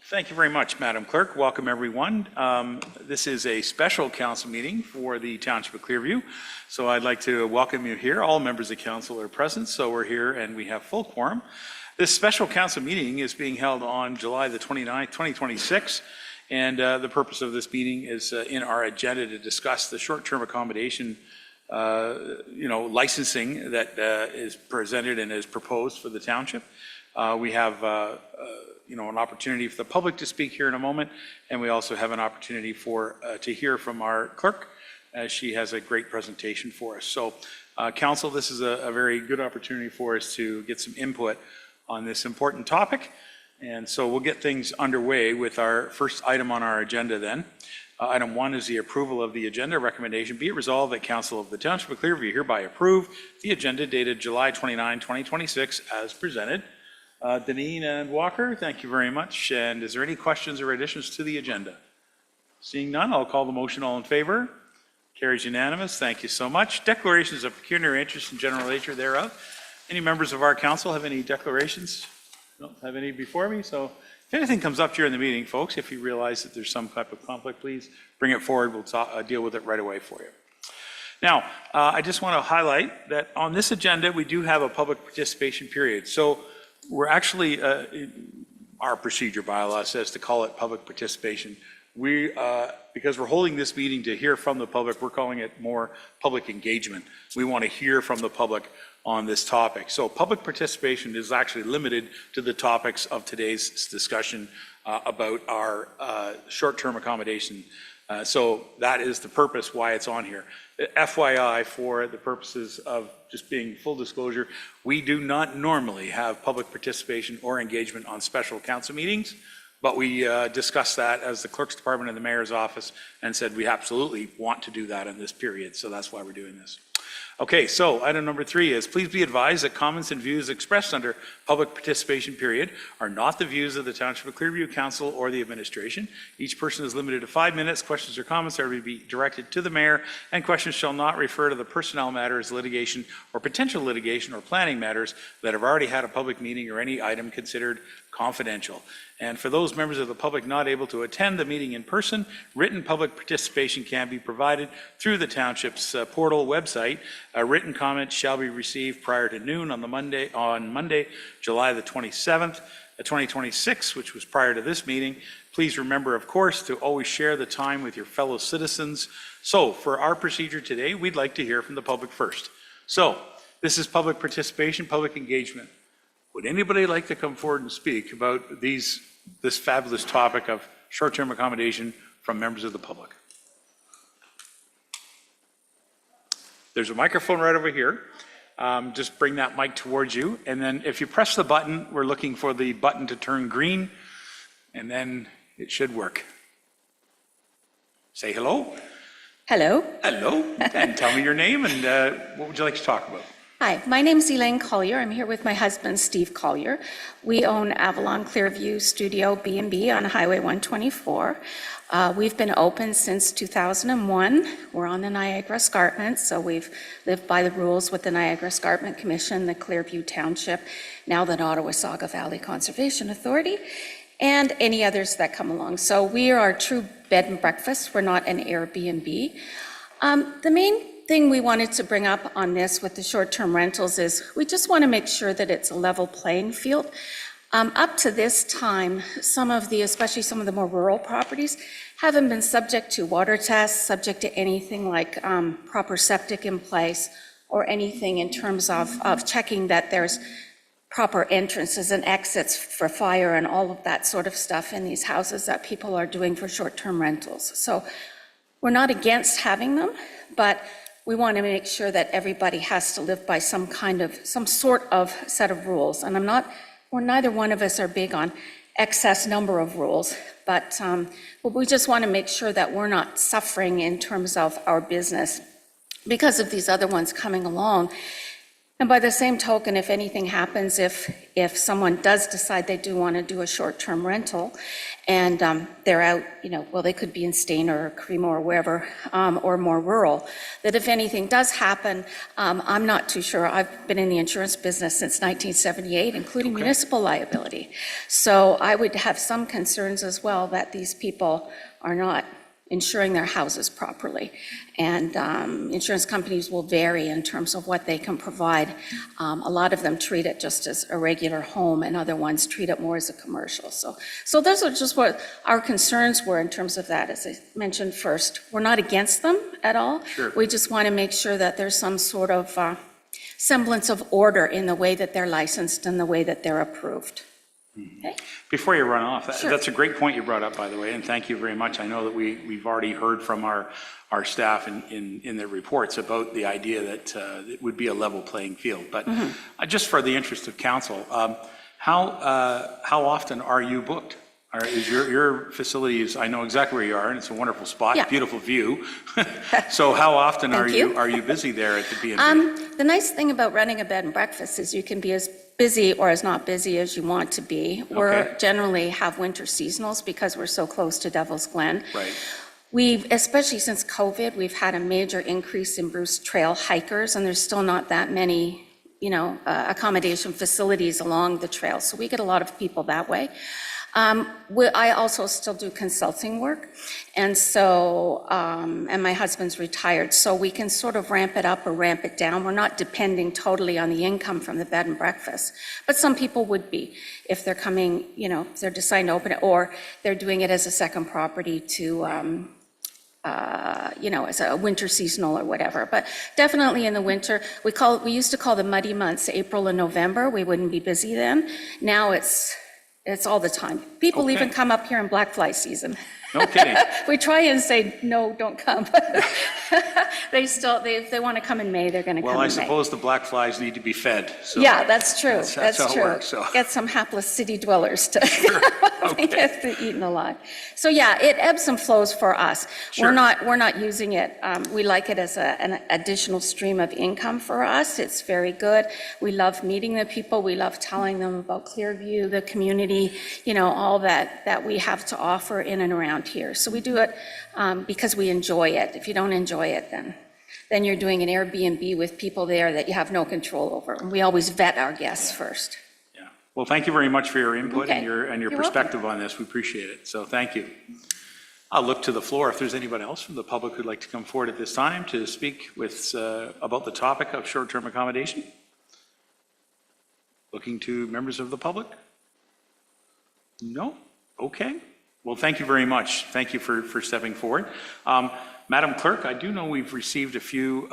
Thank you very much, Madam Clerk. Welcome, everyone. This is a special council meeting for the Township of Clearview. So I'd like to welcome you here. All members of council are present, so we're here and we have full quorum. This special council meeting is being held on July the 29th, 2026. And the purpose of this meeting is in our agenda to discuss the short-term accommodation licensing that is presented and is proposed for the township. We have an opportunity for the public to speak here in a moment, and we also have an opportunity to hear from our clerk, as she has a great presentation for us. So, council, this is a very good opportunity for us to get some input on this important topic, and so we'll get things underway with our first item on our agenda then. Item 1 is the approval of the agenda. Recommendation: be it resolved that Council of the Township of Clearview hereby approve the agenda dated July 29, 2026 as presented. Deneen and Walker, thank you very much. And is there any questions or additions to the agenda? Seeing none, I'll call the motion. All in favor? Carries unanimous. Thank you so much. Declarations of pecuniary interest and general nature thereof. Any members of our council have any declarations? Don't have any before me. So if anything comes up during the meeting, folks, if you realize that there's some type of conflict, please bring it forward. We'll deal with it right away for you. Now, I just want to highlight that on this agenda, we do have a public participation period. So we're actually, our procedure bylaw says to call it public participation. Because we're holding this meeting to hear from the public, we're calling it more public engagement. We want to hear from the public on this topic. So public participation is actually limited to the topics of today's discussion about our short-term accommodation. So that is the purpose why it's on here. FYI, for the purposes of just being full disclosure, we do not normally have public participation or engagement on special council meetings, but we discussed that as the clerk's department and the mayor's office and said we absolutely want to do that in this period. So that's why we're doing this. Okay, so item number 3 is please be advised that comments and views expressed under public participation period are not the views of the Township of Clearview Council or the administration. Each person is limited to 5 minutes. Questions or comments are to be directed to the mayor, and questions shall not refer to the personnel matters, litigation, or potential litigation or planning matters that have already had a public meeting or any item considered confidential. And for those members of the public not able to attend the meeting in person, written public participation can be provided through the township's portal website. A written comment shall be received prior to noon on Monday, July the 27th, 2026, which was prior to this meeting. Please remember, of course, to always share the time with your fellow citizens. So for our procedure today, we'd like to hear from the public first. So this is public participation, public engagement. Would anybody like to come forward and speak about this fabulous topic of short-term accommodation from members of the public? There's a microphone right over here. Just bring that mic towards you. And then if you press the button, we're looking for the button to turn green, and then it should work. Say hello. Hello. Hello. And tell me your name and what would you like to talk about? Hi, my name is Elaine Collier. I'm here with my husband, Steve Collier. We own Avalon Clearview Studio B&B on Highway 124. We've been open since 2001. We're on the Niagara Escarpment, so we've lived by the rules with the Niagara Escarpment Commission, the Clearview Township, now the Ottawa-Saga Valley Conservation Authority, and any others that come along. So we are a true bed and breakfast. We're not an Airbnb. The main thing we wanted to bring up on this with the short-term rentals is we just want to make sure that it's a level playing field. Up to this time, especially some of the more rural properties, haven't been subject to water tests, subject to anything like proper septic in place, or anything in terms of checking that there's proper entrances and exits for fire and all of that sort of stuff in these houses that people are doing for short-term rentals. So we're not against having them, but we want to make sure that everybody has to live by some sort of set of rules. And neither one of us are big on excess number of rules, but we just want to make sure that we're not suffering in terms of our business because of these other ones coming along. And by the same token, if anything happens, if someone does decide they do want to do a short-term rental and they're out, well, they could be in Stain or Cremo or wherever, or more rural, that if anything does happen, I'm not too sure. I've been in the insurance business since 1978, including municipal liability. So I would have some concerns as well that these people are not insuring their houses properly. And insurance companies will vary in terms of what they can provide. A lot of them treat it just as a regular home, and other ones treat it more as a commercial. So those are just what our concerns were in terms of that. As I mentioned first, we're not against them at all. Sure. We just want to make sure that there's some sort of semblance of order in the way that they're licensed and the way that they're approved. Okay. Before you run off, Sure. that's a great point you brought up, by the way, and thank you very much. I know that we've already heard from our staff in their reports about the idea that it would be a level playing field. But just for the interest of council, how often are you booked? Is your facilities, I know exactly where you are, and it's a wonderful spot, Yeah. beautiful view. So how often are you. you busy there at the B&B? The nice thing about running a bed and breakfast is you can be as busy or as not busy as you want to be. We generally have winter seasonals because we're so close to Devil's Glen. Right. We've, especially since COVID, we've had a major increase in Bruce Trail hikers, and there's still not that many, accommodation facilities along the trail. So we get a lot of people that way. I also still do consulting work, and so, and my husband's retired, so we can sort of ramp it up or ramp it down. We're not depending totally on the income from the bed and breakfast, but some people would be if they're coming, if they're deciding to open it, or they're doing it as a second property to, as a winter seasonal or whatever. But definitely in the winter, we used to call the muddy months April and November. We wouldn't be busy then. Now it's all the time. People even come up here in black fly season. No kidding. We try and say, no, don't come. If they want to come in May, they're going to come in May. Well, I suppose the black flies need to be fed. So Yeah, that's true. That's how it true. works, so. Get some hapless city dwellers to Okay. get eaten alive. So yeah, it ebbs and flows for us. Sure. We're not using it. We like it as an additional stream of income for us. It's very good. We love meeting the people. We love telling them about Clearview, the community, all that we have to offer in and around here. So we do it because we enjoy it. If you don't enjoy it, then you're doing an Airbnb with people there that you have no control over. And we always vet our guests first. Yeah. Well, thank you very much for your input Okay. and your You're perspective on this. We appreciate it. So thank you. I'll look to the floor if there's anybody else from the public who'd like to come forward at this time to speak about the topic of short-term accommodation. Looking to members of the public? No? Okay. Well, thank you very much. Thank you for stepping forward. Madam Clerk, I do know we've received a few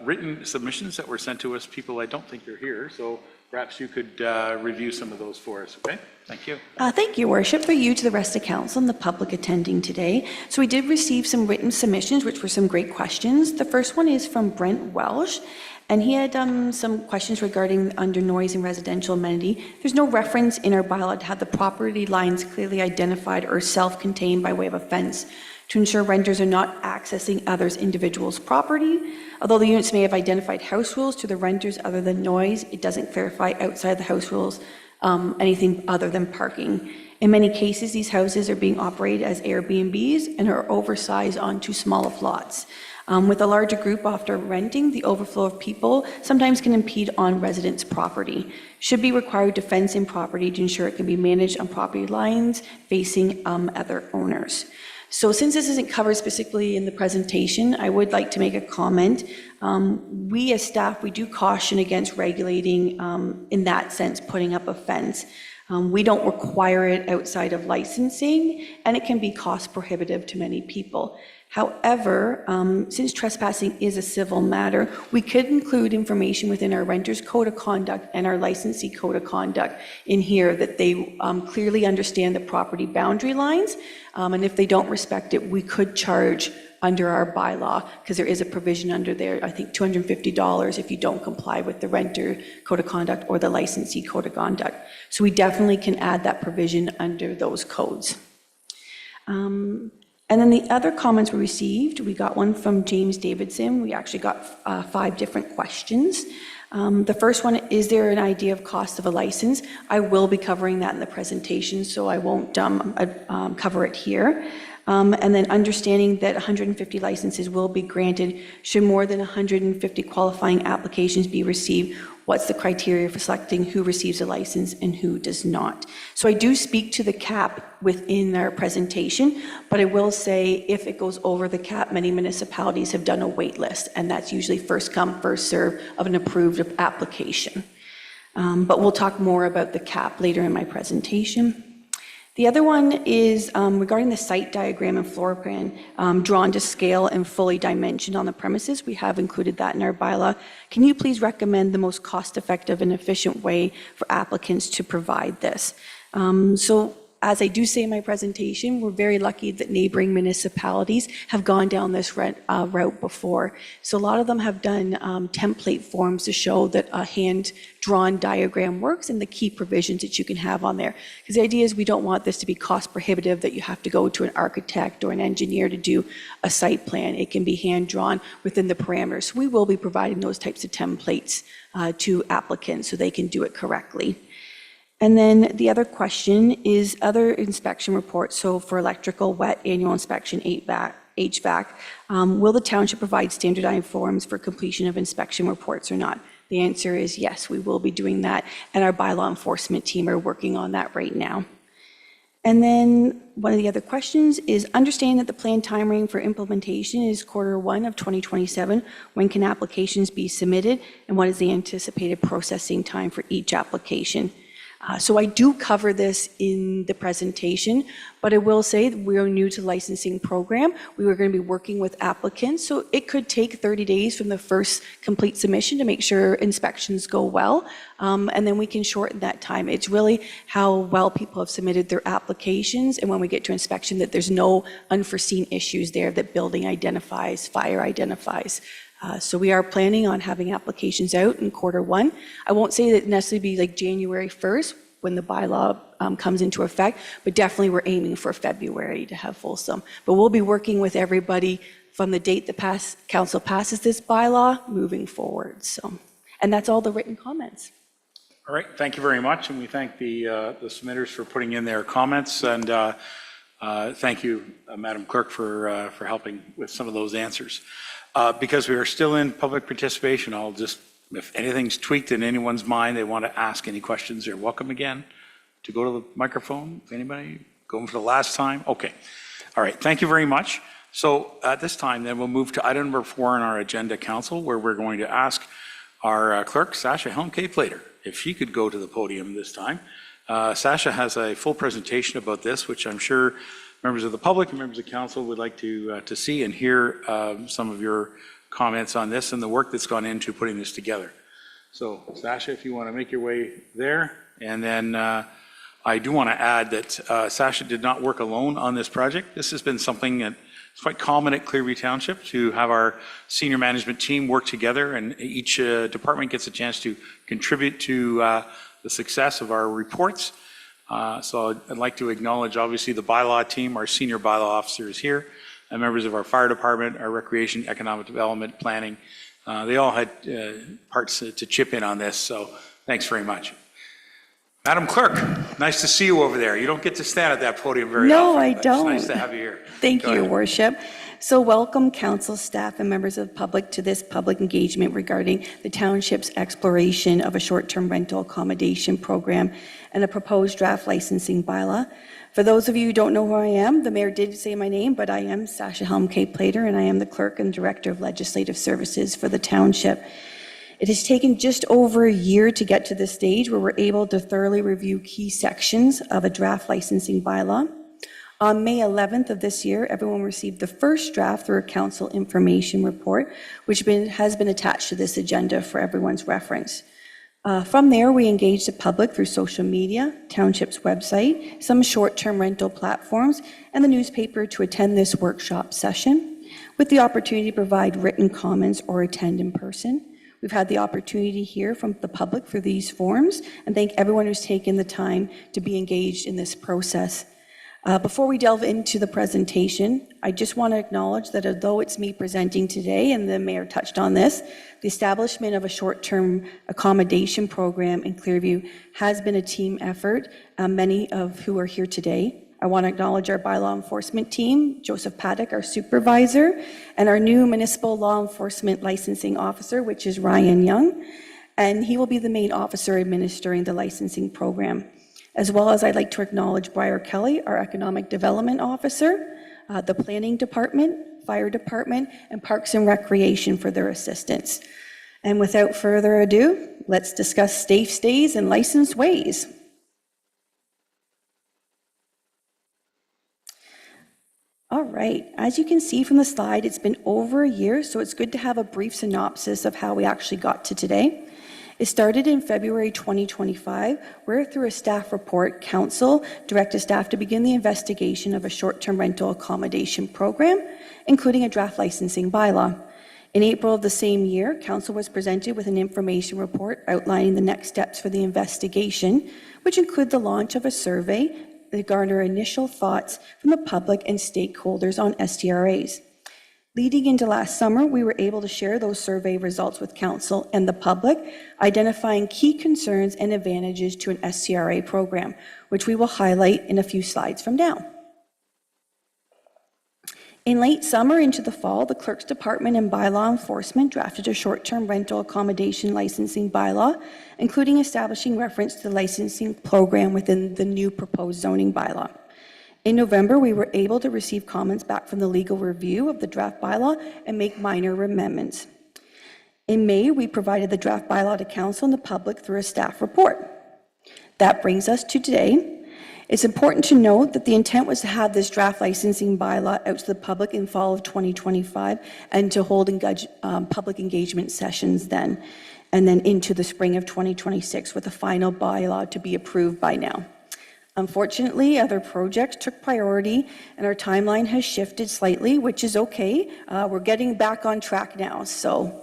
written submissions that were sent to us. People I don't think are here, so perhaps you could review some of those for us, okay? Thank you. Thank you, Worship, for you to the rest of council and the public attending today. So we did receive some written submissions, which were some great questions. The first one is from Brent Welsh, and he had some questions regarding under noise and residential amenity. There's no reference in our bylaw to have the property lines clearly identified or self-contained by way of a fence to ensure renters are not accessing others' individuals' property. Although the units may have identified house rules to the renters other than noise, it doesn't clarify outside the house rules anything other than parking. In many cases, these houses are being operated as Airbnbs and are oversized onto smaller lots. With a larger group after renting, the overflow of people sometimes can impede on residents' property. Should be required to fence in property to ensure it can be managed on property lines facing other owners. So since this isn't covered specifically in the presentation, I would like to make a comment. We as staff, we do caution against regulating, in that sense, putting up a fence. We don't require it outside of licensing, and it can be cost prohibitive to many people. However, since trespassing is a civil matter, we could include information within our renter's code of conduct and our licensee code of conduct in here that they clearly understand the property boundary lines. And if they don't respect it, we could charge under our bylaw, because there is a provision under there, I think $250 if you don't comply with the renter code of conduct or the licensee code of conduct. So we definitely can add that provision under those codes. And then the other comments we received, we got one from James Davidson. We actually got 5 different questions. The first one, is there an idea of cost of a license? I will be covering that in the presentation, so I won't cover it here. And then understanding that 150 licenses will be granted. Should more than 150 qualifying applications be received, what's the criteria for selecting who receives a license and who does not? So I do speak to the cap within our presentation, but I will say if it goes over the cap, many municipalities have done a wait list, and that's usually first come, first serve of an approved application. But we'll talk more about the cap later in my presentation. The other one is regarding the site diagram and floor plan drawn to scale and fully dimensioned on the premises. We have included that in our bylaw. Can you please recommend the most cost-effective and efficient way for applicants to provide this? So as I do say in my presentation, we're very lucky that neighboring municipalities have gone down this route before. So a lot of them have done template forms to show that a hand-drawn diagram works and the key provisions that you can have on there. Because the idea is we don't want this to be cost prohibitive, that you have to go to an architect or an engineer to do a site plan. It can be hand-drawn within the parameters. So we will be providing those types of templates to applicants so they can do it correctly. And then the other question is other inspection reports. So for electrical, wet, annual inspection, HVAC, will the township provide standardized forms for completion of inspection reports or not? The answer is yes, we will be doing that, and our bylaw enforcement team are working on that right now. And then one of the other questions is understanding that the planned time frame for implementation is Q1 of 2027. When can applications be submitted, and what is the anticipated processing time for each application? So I do cover this in the presentation, but I will say that we are new to the licensing program. We were going to be working with applicants, so it could take 30 days from the first complete submission to make sure inspections go well, and then we can shorten that time. It's really how well people have submitted their applications, and when we get to inspection that there's no unforeseen issues there that building identifies, fire identifies. So we are planning on having applications out in Q1. I won't say that it necessarily be like January 1st when the bylaw comes into effect, but definitely we're aiming for February to have fulsome. But we'll be working with everybody from the date the council passes this bylaw moving forward. So, and that's all the written comments. All right, thank you very much, and we thank the submitters for putting in their comments, and thank you, Madam Clerk, for helping with some of those answers. Because we are still in public participation, I'll just, if anything's tweaked in anyone's mind, they want to ask any questions, they're welcome again to go to the microphone. If anybody going for the last time? Okay. All right, thank you very much. So at this time, then we'll move to item number 4 on our agenda, Council, where we're going to ask our clerk, Sasha Helmke-Plater, if she could go to the podium this time. Sasha has a full presentation about this, which I'm sure members of the public and members of council would like to see and hear some of your comments on this and the work that's gone into putting this together. So Sasha, if you want to make your way there. And then I do want to add that Sasha did not work alone on this project. This has been something that it's quite common at Clearview Township to have our senior management team work together, and each department gets a chance to contribute to the success of our reports. So I'd like to acknowledge, obviously, the bylaw team, our senior bylaw officers here, and members of our fire department, our recreation, economic development, planning. They all had parts to chip in on this, so thanks very much. Madam Clerk, nice to see you over there. You don't get to stand at that podium very often. No, I don't. It's nice to have you here. Thank you, Your Worship. So welcome council staff and members of the public to this public engagement regarding the township's exploration of a short-term rental accommodation program and a proposed draft licensing bylaw. For those of you who don't know who I am, the mayor did say my name, but I am Sasha Helmke-Plater, and I am the clerk and director of legislative services for the township. It has taken just over a year to get to this stage where we're able to thoroughly review key sections of a draft licensing bylaw. On May 11th of this year, everyone received the first draft through a council information report, which has been attached to this agenda for everyone's reference. From there, we engaged the public through social media, township's website, some short-term rental platforms, and the newspaper to attend this workshop session, with the opportunity to provide written comments or attend in person. We've had the opportunity to hear from the public through these forums, and thank everyone who's taken the time to be engaged in this process. Before we delve into the presentation, I just want to acknowledge that although it's me presenting today, and the mayor touched on this, the establishment of a short-term accommodation program in Clearview has been a team effort, many of who are here today. I want to acknowledge our bylaw enforcement team, Joseph Paddock, our supervisor, and our new municipal law enforcement licensing officer, which is Ryan Young, and he will be the main officer administering the licensing program. As well as I'd like to acknowledge Briar Kelly, our economic development officer, the planning department, fire department, and Parks and Recreation for their assistance. And without further ado, let's discuss safe stays and licensed ways. All right, as you can see from the slide, it's been over a year, so it's good to have a brief synopsis of how we actually got to today. It started in February 2025, where through a staff report, Council directed staff to begin the investigation of a short-term rental accommodation program, including a draft licensing bylaw. In April of the same year, Council was presented with an information report outlining the next steps for the investigation, which include the launch of a survey to garner initial thoughts from the public and stakeholders on STRAs. Leading into last summer, we were able to share those survey results with Council and the public, identifying key concerns and advantages to an STRA program, which we will highlight in a few slides from now. In late summer into the fall, the Clerk's Department and Bylaw Enforcement drafted a short-term rental accommodation licensing bylaw, including establishing reference to the licensing program within the new proposed zoning bylaw. In November, we were able to receive comments back from the legal review of the draft bylaw and make minor amendments. In May, we provided the draft bylaw to Council and the public through a staff report. That brings us to today. It's important to note that the intent was to have this draft licensing bylaw out to the public in fall of 2025 and to hold public engagement sessions then, and then into the spring of 2026 with a final bylaw to be approved by now. Unfortunately, other projects took priority and our timeline has shifted slightly, which is okay. We're getting back on track now, so.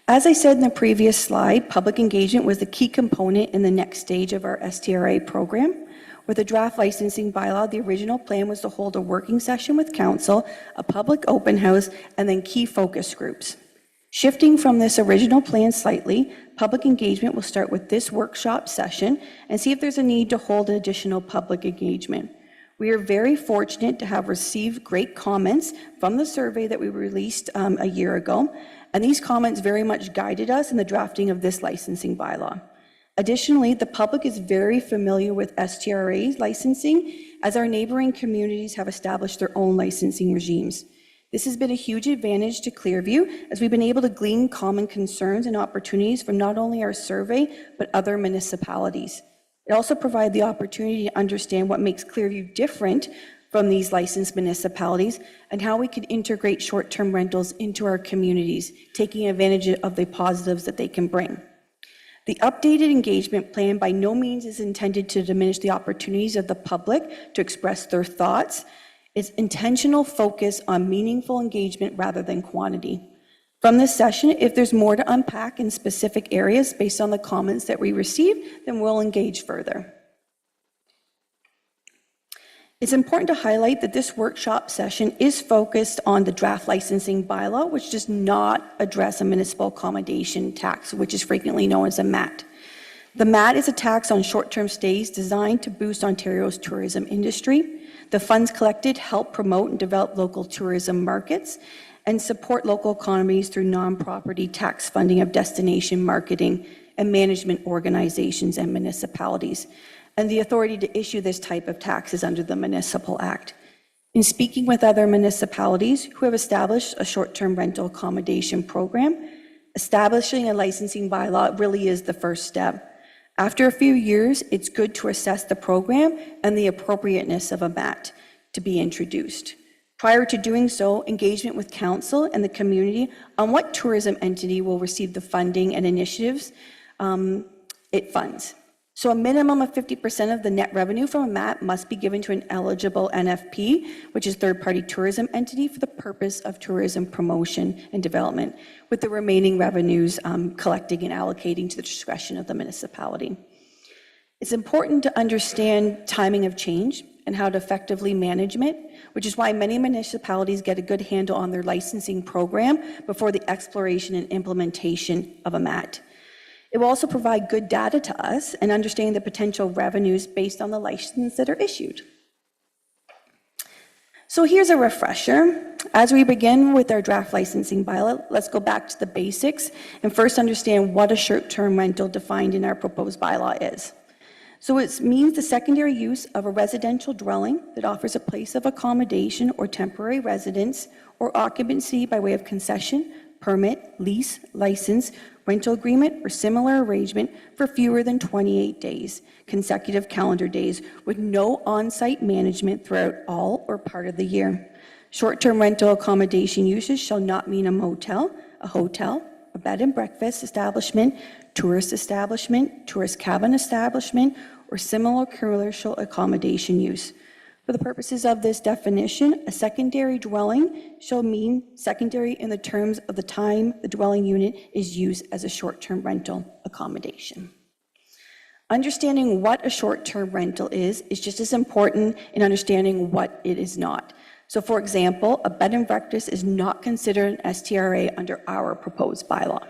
As I said in the previous slide, public engagement was the key component in the next stage of our STRA program. With the draft licensing bylaw, the original plan was to hold a working session with Council, a public open house, and then key focus groups. Shifting from this original plan slightly, public engagement will start with this workshop session and see if there's a need to hold an additional public engagement. We are very fortunate to have received great comments from the survey that we released a year ago, and these comments very much guided us in the drafting of this licensing bylaw. Additionally, the public is very familiar with STRA licensing, as our neighboring communities have established their own licensing regimes. This has been a huge advantage to Clearview, as we've been able to glean common concerns and opportunities from not only our survey, but other municipalities. It also provides the opportunity to understand what makes Clearview different from these licensed municipalities and how we could integrate short-term rentals into our communities, taking advantage of the positives that they can bring. The updated engagement plan by no means is intended to diminish the opportunities of the public to express their thoughts. It's intentional focus on meaningful engagement rather than quantity. From this session, if there's more to unpack in specific areas based on the comments that we receive, then we'll engage further. It's important to highlight that this workshop session is focused on the draft licensing bylaw, which does not address a municipal accommodation tax, which is frequently known as a MAT. The MAT is a tax on short-term stays designed to boost Ontario's tourism industry. The funds collected help promote and develop local tourism markets and support local economies through non-property tax funding of destination marketing and management organizations and municipalities. And the authority to issue this type of tax is under the Municipal Act. In speaking with other municipalities who have established a short-term rental accommodation program, establishing a licensing bylaw really is the first step. After a few years, it's good to assess the program and the appropriateness of a MAT to be introduced. Prior to doing so, engagement with Council and the community on what tourism entity will receive the funding and initiatives it funds. So a minimum of 50% of the net revenue from a MAT must be given to an eligible NFP, which is third-party tourism entity, for the purpose of tourism promotion and development, with the remaining revenues collecting and allocating to the discretion of the municipality. It's important to understand timing of change and how to effectively manage it, which is why many municipalities get a good handle on their licensing program before the exploration and implementation of a MAT. It will also provide good data to us and understanding the potential revenues based on the license that are issued. So here's a refresher. As we begin with our draft licensing bylaw, let's go back to the basics and first understand what a short-term rental defined in our proposed bylaw is. So it means the secondary use of a residential dwelling that offers a place of accommodation or temporary residence or occupancy by way of concession, permit, lease, license, rental agreement, or similar arrangement for fewer than 28 days, consecutive calendar days, with no on-site management throughout all or part of the year. Short-term rental accommodation uses shall not mean a motel, a hotel, a bed and breakfast establishment, tourist cabin establishment, or similar commercial accommodation use. For the purposes of this definition, a secondary dwelling shall mean secondary in the terms of the time the dwelling unit is used as a short-term rental accommodation. Understanding what a short-term rental is just as important in understanding what it is not. So for example, a bed and breakfast is not considered an STRA under our proposed bylaw.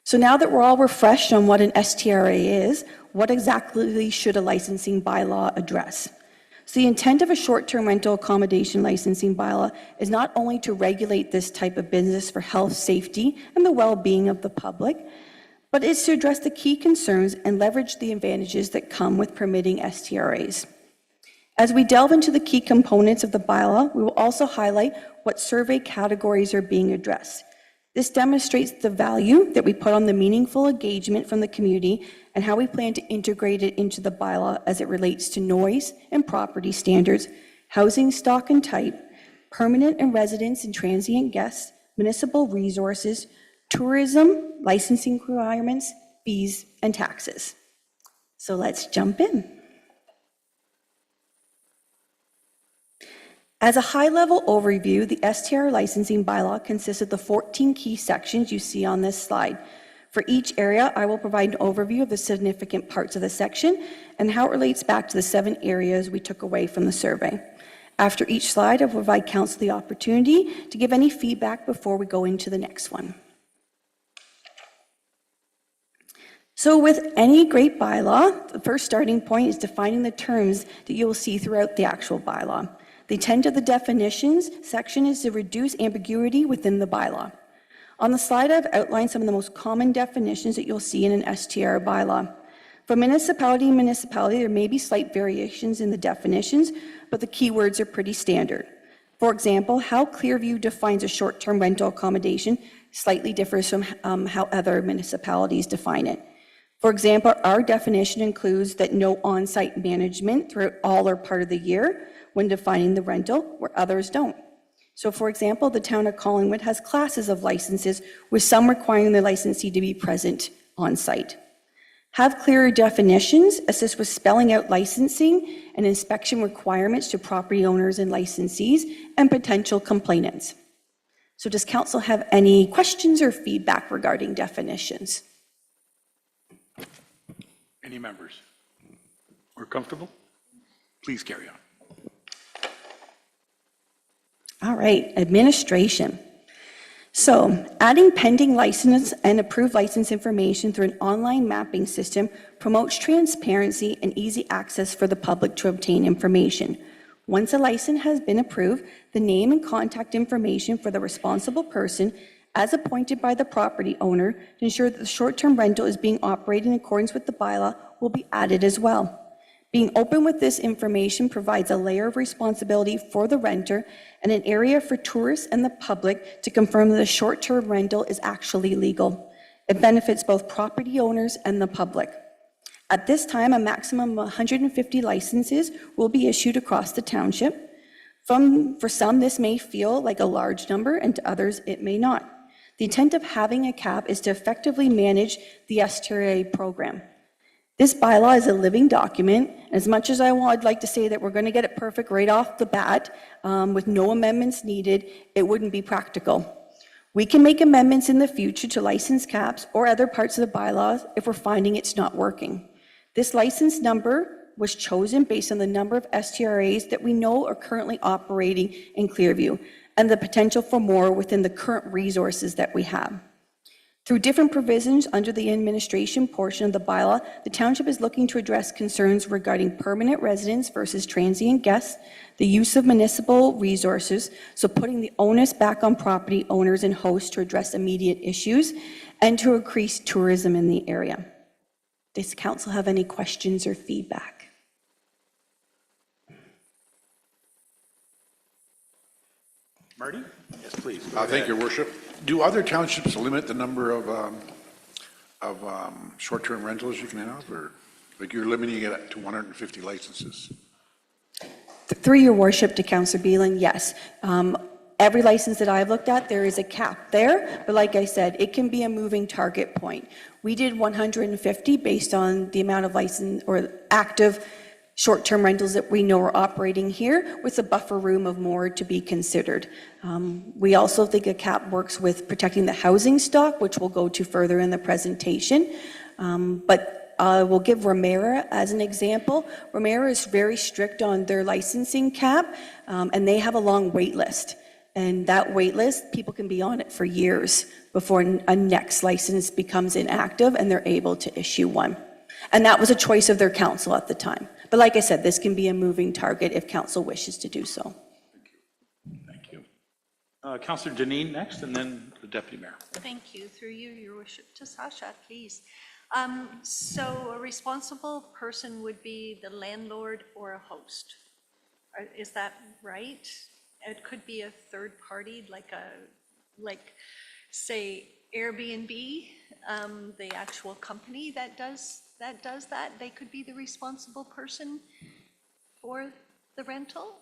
So now that we're all refreshed on what an STRA is, what exactly should a licensing bylaw address? So the intent of a short-term rental accommodation licensing bylaw is not only to regulate this type of business for health, safety, and the well-being of the public, but it's to address the key concerns and leverage the advantages that come with permitting STRAs. As we delve into the key components of the bylaw, we will also highlight what survey categories are being addressed. This demonstrates the value that we put on the meaningful engagement from the community and how we plan to integrate it into the bylaw as it relates to noise and property standards, housing stock and type, permanent and residents and transient guests, municipal resources, tourism, licensing requirements, fees, and taxes. So let's jump in. As a high-level overview, the STR licensing bylaw consists of the 14 key sections you see on this slide. For each area, I will provide an overview of the significant parts of the section and how it relates back to the 7 areas we took away from the survey. After each slide, I will provide council the opportunity to give any feedback before we go into the next one. So with any great bylaw, the first starting point is defining the terms that you will see throughout the actual bylaw. The intent of the definitions section is to reduce ambiguity within the bylaw. On the slide, I've outlined some of the most common definitions that you'll see in an STR bylaw. From municipality to municipality, there may be slight variations in the definitions, but the keywords are pretty standard. For example, how Clearview defines a short-term rental accommodation slightly differs from how other municipalities define it. For example, our definition includes that no on-site management throughout all or part of the year when defining the rental, where others don't. So for example, the town of Collingwood has classes of licenses, with some requiring the licensee to be present on site. Have clearer definitions, assist with spelling out licensing and inspection requirements to property owners and licensees and potential complainants. So does council have any questions or feedback regarding definitions? Any members? We're comfortable? Please carry on. All right, administration. So adding pending license and approved license information through an online mapping system promotes transparency and easy access for the public to obtain information. Once a license has been approved, the name and contact information for the responsible person as appointed by the property owner to ensure that the short-term rental is being operated in accordance with the bylaw will be added as well. Being open with this information provides a layer of responsibility for the renter and an area for tourists and the public to confirm that the short-term rental is actually legal. It benefits both property owners and the public. At this time, a maximum of 150 licenses will be issued across the township. For some, this may feel like a large number, and to others, it may not. The intent of having a cap is to effectively manage the STRA program. This bylaw is a living document. As much as I'd like to say that we're going to get it perfect right off the bat with no amendments needed, it wouldn't be practical. We can make amendments in the future to license caps or other parts of the bylaws if we're finding it's not working. This license number was chosen based on the number of STRAs that we know are currently operating in Clearview and the potential for more within the current resources that we have. Through different provisions under the administration portion of the bylaw, the township is looking to address concerns regarding permanent residents versus transient guests, the use of municipal resources, so putting the onus back on property owners and hosts to address immediate issues, and to increase tourism in the area. Does council have any questions or feedback? Marty? Yes, please. Thank you, Your Worship. Do other townships limit the number of short-term rentals you can have, or like you're limiting it to 150 licenses? Through your worship to Councillor Beelan, yes. Every license that I've looked at, there is a cap there, but like I said, it can be a moving target point. We did 150 based on the amount of license or active short-term rentals that we know are operating here, with a buffer room of more to be considered. We also think a cap works with protecting the housing stock, which we'll go to further in the presentation. But we'll give Romero as an example. Romero is very strict on their licensing cap, and they have a long wait list. And that wait list, people can be on it for years before a next license becomes inactive and they're able to issue one. And that was a choice of their council at the time. But like I said, this can be a moving target if council wishes to do so. Thank you. Councillor Deneen next, and then the Deputy Mayor. Thank you. Through you, Your Worship, to Sasha, please. So a responsible person would be the landlord or a host. Is that right? It could be a third party, like say Airbnb, the actual company that does that. They could be the responsible person for the rental.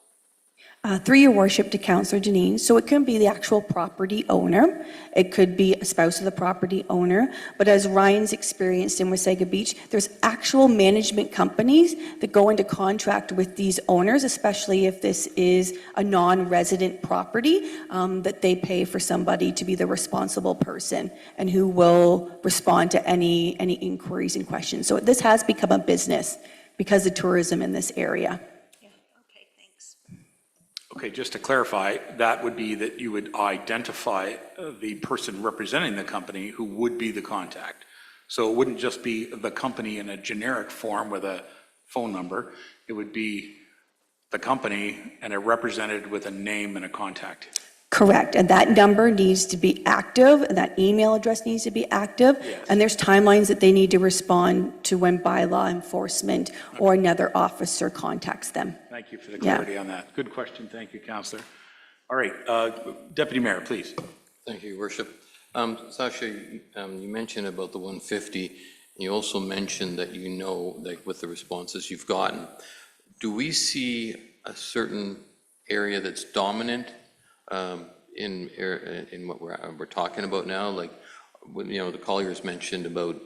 Through your worship to Councillor Janine, so it can be the actual property owner, it could be a spouse of the property owner, but as Ryan's experienced in Wasaga Beach, there's actual management companies that go into contract with these owners, especially if this is a non-resident property, that they pay for somebody to be the responsible person and who will respond to any inquiries and questions. So this has become a business because of tourism in this area. Okay, just to clarify, that would be that you would identify the person representing the company who would be the contact. So it wouldn't just be the company in a generic form with a phone number. It would be the company and a representative with a name and a contact. Correct, and that number needs to be active, and that email address needs to be active, yes. And there's timelines that they need to respond to when bylaw enforcement or another officer contacts them. Thank you for the clarity on that. Good question, thank you, Councillor. All right, Deputy Mayor, please. Thank you, Your Worship. Sasha, you mentioned about the 150, and you also mentioned that you know, like with the responses you've gotten, do we see a certain area that's dominant in what we're talking about now, like when, you know, the Colliers mentioned about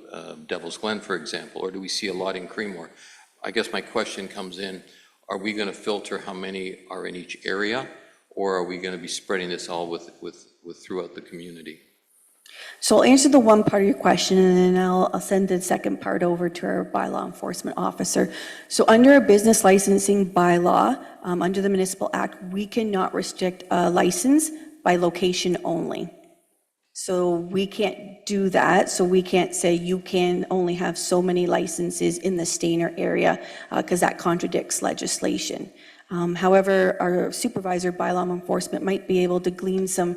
Devil's Glen, for example, or do we see a lot in Creemore? I guess my question comes in: are we going to filter how many are in each area, or are we going to be spreading this all with throughout the community? So I'll answer the one part of your question, and then I'll send the second part over to our bylaw enforcement officer. So under a business licensing bylaw, under the Municipal Act, we cannot restrict a license by location only. So we can't do that. So we can't say you can only have so many licenses in the Stainer area, because that contradicts legislation. However, our supervisor bylaw enforcement might be able to glean some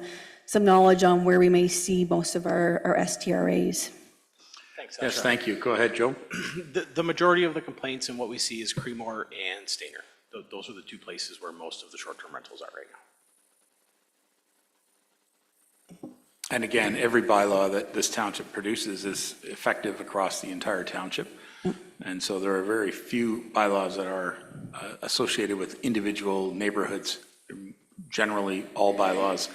knowledge on where we may see most of our STRAs. Thanks, yes, thank you. Go ahead, Joe. The majority of the complaints and what we see is Creemore and Stainer. Those are the two places where most of the short-term rentals are right now. And again, every bylaw that this township produces is effective across the entire township. And so there are very few bylaws that are associated with individual neighborhoods. Generally, all bylaws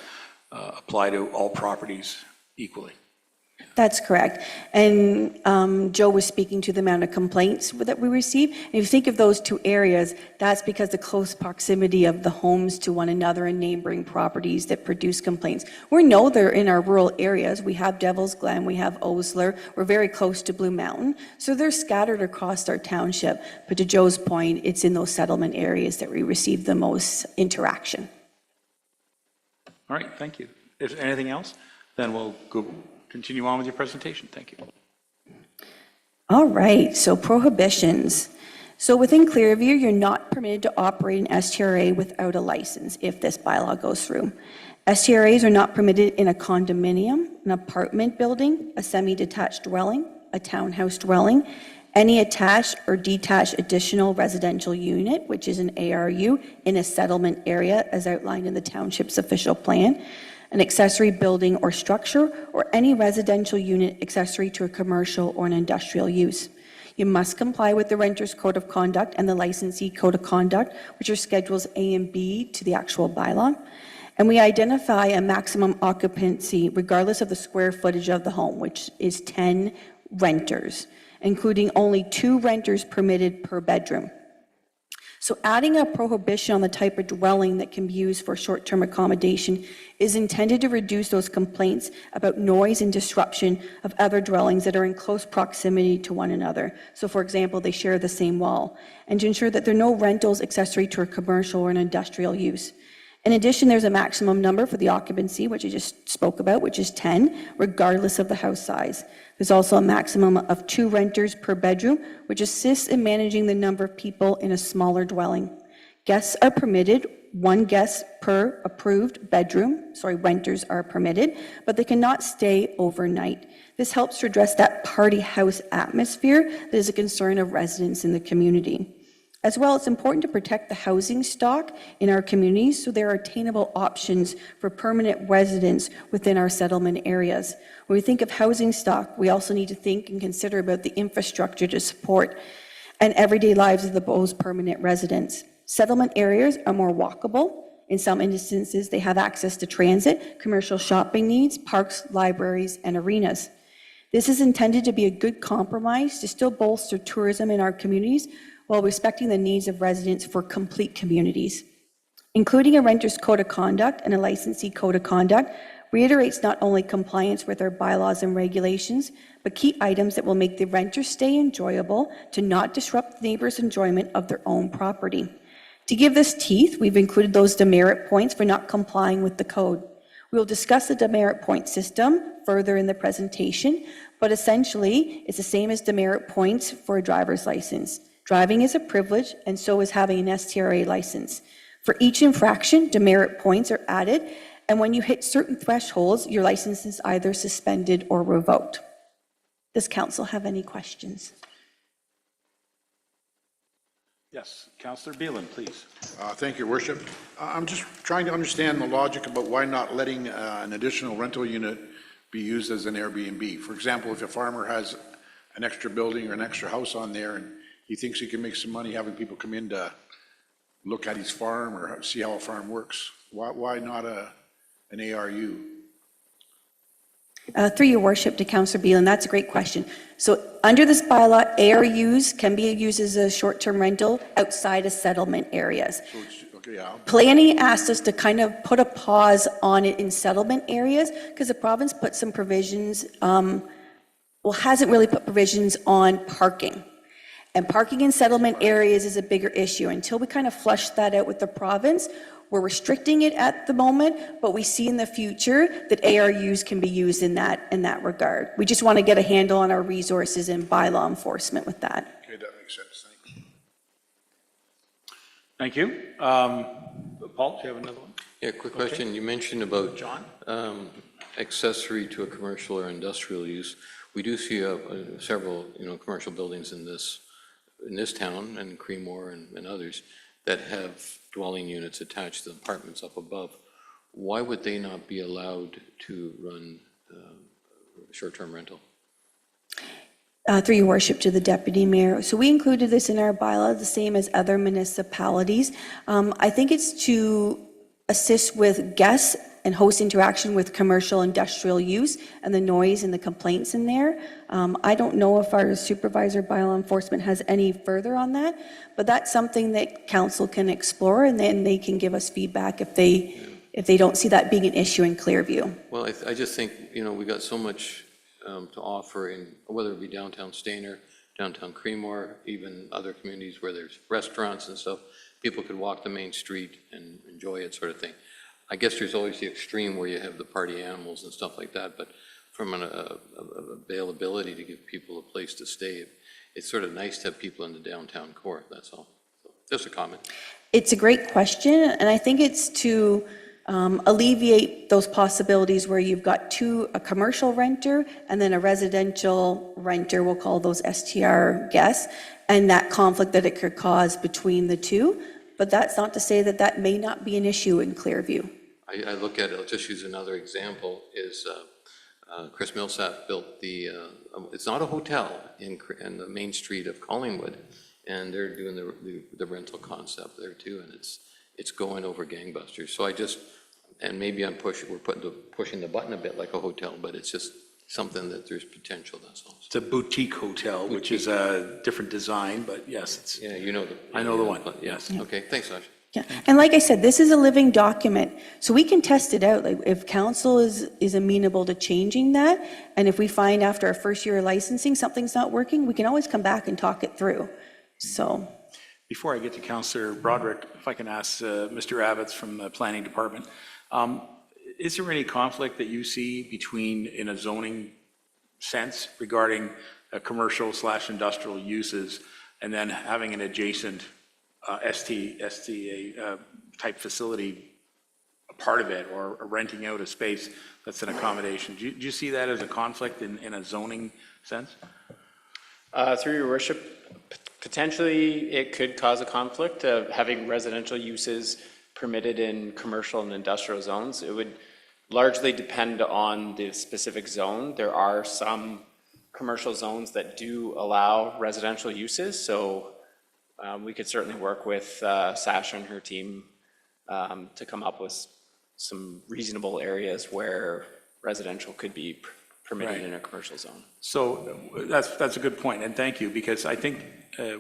apply to all properties equally. That's correct. And Joe was speaking to the amount of complaints that we receive. And if you think of those two areas, that's because the close proximity of the homes to one another and neighboring properties that produce complaints. We know they're in our rural areas. We have Devil's Glen, we have Osler, we're very close to Blue Mountain. So they're scattered across our township. But to Joe's point, it's in those settlement areas that we receive the most interaction. All right, thank you. Is there anything else? Then we'll continue on with your presentation. Thank you. All right, so prohibitions. So within Clearview, you're not permitted to operate an STRA without a license if this bylaw goes through. STRAs are not permitted in a condominium, an apartment building, a semi-detached dwelling, a townhouse dwelling, any attached or detached additional residential unit, which is an ARU, in a settlement area as outlined in the township's official plan, an accessory building or structure, or any residential unit accessory to a commercial or an industrial use. You must comply with the Renters Code of Conduct and the Licensee Code of Conduct, which are Schedules A and B to the actual bylaw. And we identify a maximum occupancy regardless of the square footage of the home, which is 10 renters, including only 2 renters permitted per bedroom. So adding a prohibition on the type of dwelling that can be used for short-term accommodation is intended to reduce those complaints about noise and disruption of other dwellings that are in close proximity to one another. So for example, they share the same wall, and to ensure that there are no rentals accessory to a commercial or an industrial use. In addition, there's a maximum number for the occupancy, which I just spoke about, which is 10, regardless of the house size. There's also a maximum of 2 renters per bedroom, which assists in managing the number of people in a smaller dwelling. Guests are permitted, 1 guest per approved bedroom. Renters are permitted, but they cannot stay overnight. This helps to address that party house atmosphere that is a concern of residents in the community. As well, it's important to protect the housing stock in our communities so there are attainable options for permanent residents within our settlement areas. When we think of housing stock, we also need to think and consider about the infrastructure to support and everyday lives of those permanent residents. Settlement areas are more walkable. In some instances, they have access to transit, commercial shopping needs, parks, libraries, and arenas. This is intended to be a good compromise to still bolster tourism in our communities while respecting the needs of residents for complete communities. Including a Renters Code of Conduct and a Licensee Code of Conduct reiterates not only compliance with our bylaws and regulations, but key items that will make the renter's stay enjoyable to not disrupt the neighbor's enjoyment of their own property. To give this teeth, we've included those demerit points for not complying with the code. We will discuss the demerit point system further in the presentation, but essentially it's the same as demerit points for a driver's license. Driving is a privilege, and so is having an STRA license. For each infraction, demerit points are added, and when you hit certain thresholds, your license is either suspended or revoked. Does council have any questions? Yes, Councillor Beelan, please. Thank you, Your Worship. I'm just trying to understand the logic about why not letting an additional rental unit be used as an Airbnb. For example, if a farmer has an extra building or an extra house on there and he thinks he can make some money having people come in to look at his farm or see how a farm works, why not an ARU? Through your worship to Councillor Beelan, that's a great question. So under this bylaw, ARUs can be used as a short-term rental outside of settlement areas. So it's, okay, yeah. Planning asked us to kind of put a pause on it in settlement areas because the province put some provisions, hasn't really put provisions on parking. And parking in settlement areas is a bigger issue. Until we kind of flush that out with the province, we're restricting it at the moment, but we see in the future that ARUs can be used in that regard. We just want to get a handle on our resources and bylaw enforcement with that. Okay, that makes sense. Thank you. Paul, do you have another one? Yeah, quick question. You mentioned about John? Accessory to a commercial or industrial use. We do see several, commercial buildings in this town and Creemore and others that have dwelling units attached to apartments up above. Why would they not be allowed to run short-term rental? Through your worship to the Deputy Mayor. So we included this in our bylaw, the same as other municipalities. I think it's to assist with guests and host interaction with commercial industrial use and the noise and the complaints in there. I don't know if our supervisor bylaw enforcement has any further on that, but that's something that council can explore, and then they can give us feedback if they don't see that being an issue in Clearview. Well, I just think, we got so much to offer in, whether it be downtown Stainer, downtown Creemore, even other communities where there's restaurants and stuff. People could walk the main street and enjoy it, sort of thing. I guess there's always the extreme where you have the party animals and stuff like that, but from an availability to give people a place to stay, it's sort of nice to have people in the downtown core, that's all. So, just a comment. It's a great question, and I think it's to alleviate those possibilities where you've got a commercial renter and then a residential renter, we'll call those STR guests, and that conflict that it could cause between the two. But that's not to say that that may not be an issue in Clearview. I look at it, I'll just use another example, is Chris Millsap built it's not a hotel in the main street of Collingwood, and they're doing the rental concept there too, and it's going over gangbusters. So and maybe we're pushing the button a bit like a hotel, but it's just something that there's potential, that's all. It's a boutique hotel, which is a different design, but yes, it's. Yeah, I know the one, yes. Okay, thanks, Sasha. Yeah, and like I said, this is a living document, so we can test it out. Like if council is amenable to changing that, and if we find after our first year of licensing something's not working, we can always come back and talk it through. So. Before I get to Councillor Broderick, if I can ask Mr. Abbots from the Planning Department, is there any conflict that you see between, in a zoning sense, regarding commercial/industrial uses and then having an adjacent STA type facility, a part of it, or renting out a space that's an accommodation? Do you see that as a conflict in a zoning sense? Through your worship, potentially it could cause a conflict of having residential uses permitted in commercial and industrial zones. It would largely depend on the specific zone. There are some commercial zones that do allow residential uses, so we could certainly work with Sasha and her team to come up with some reasonable areas where residential could be permitted in a commercial zone. So that's a good point, and thank you, because I think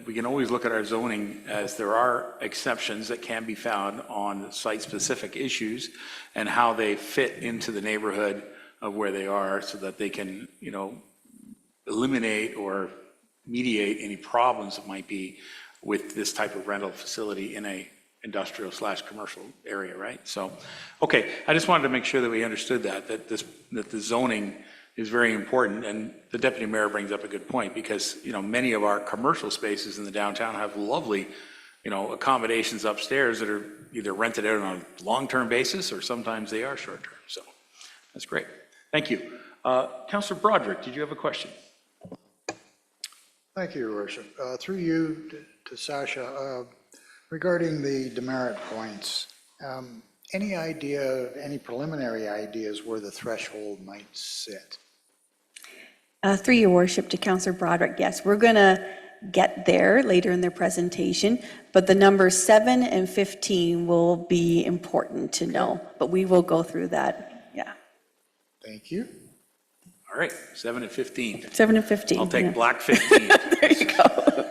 we can always look at our zoning as there are exceptions that can be found on site-specific issues and how they fit into the neighborhood of where they are, so that they can, eliminate or mediate any problems that might be with this type of rental facility in a industrial/commercial area, right? So, okay, I just wanted to make sure that we understood that the zoning is very important, and the deputy mayor brings up a good point, because many of our commercial spaces in the downtown have lovely accommodations upstairs that are either rented out on a long-term basis, or sometimes they are short-term. So that's great. Thank you. Councillor Broderick, did you have a question? Thank you, Your Worship. Through you to Sasha, regarding the demerit points, any preliminary ideas where the threshold might sit? Through your worship to Councillor Broderick, yes, we're going to get there later in their presentation, but the numbers 7 and 15 will be important to know, but we will go through that, yeah. Thank you. All right, 7 and 15. 7 and 15. I'll take yeah. black 15. There you go.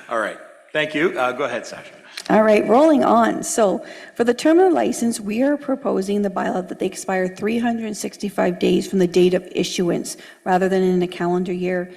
All right, thank you. Go ahead, Sasha. All right, rolling on. So for the term of license, we are proposing the bylaw that they expire 365 days from the date of issuance rather than in a calendar year.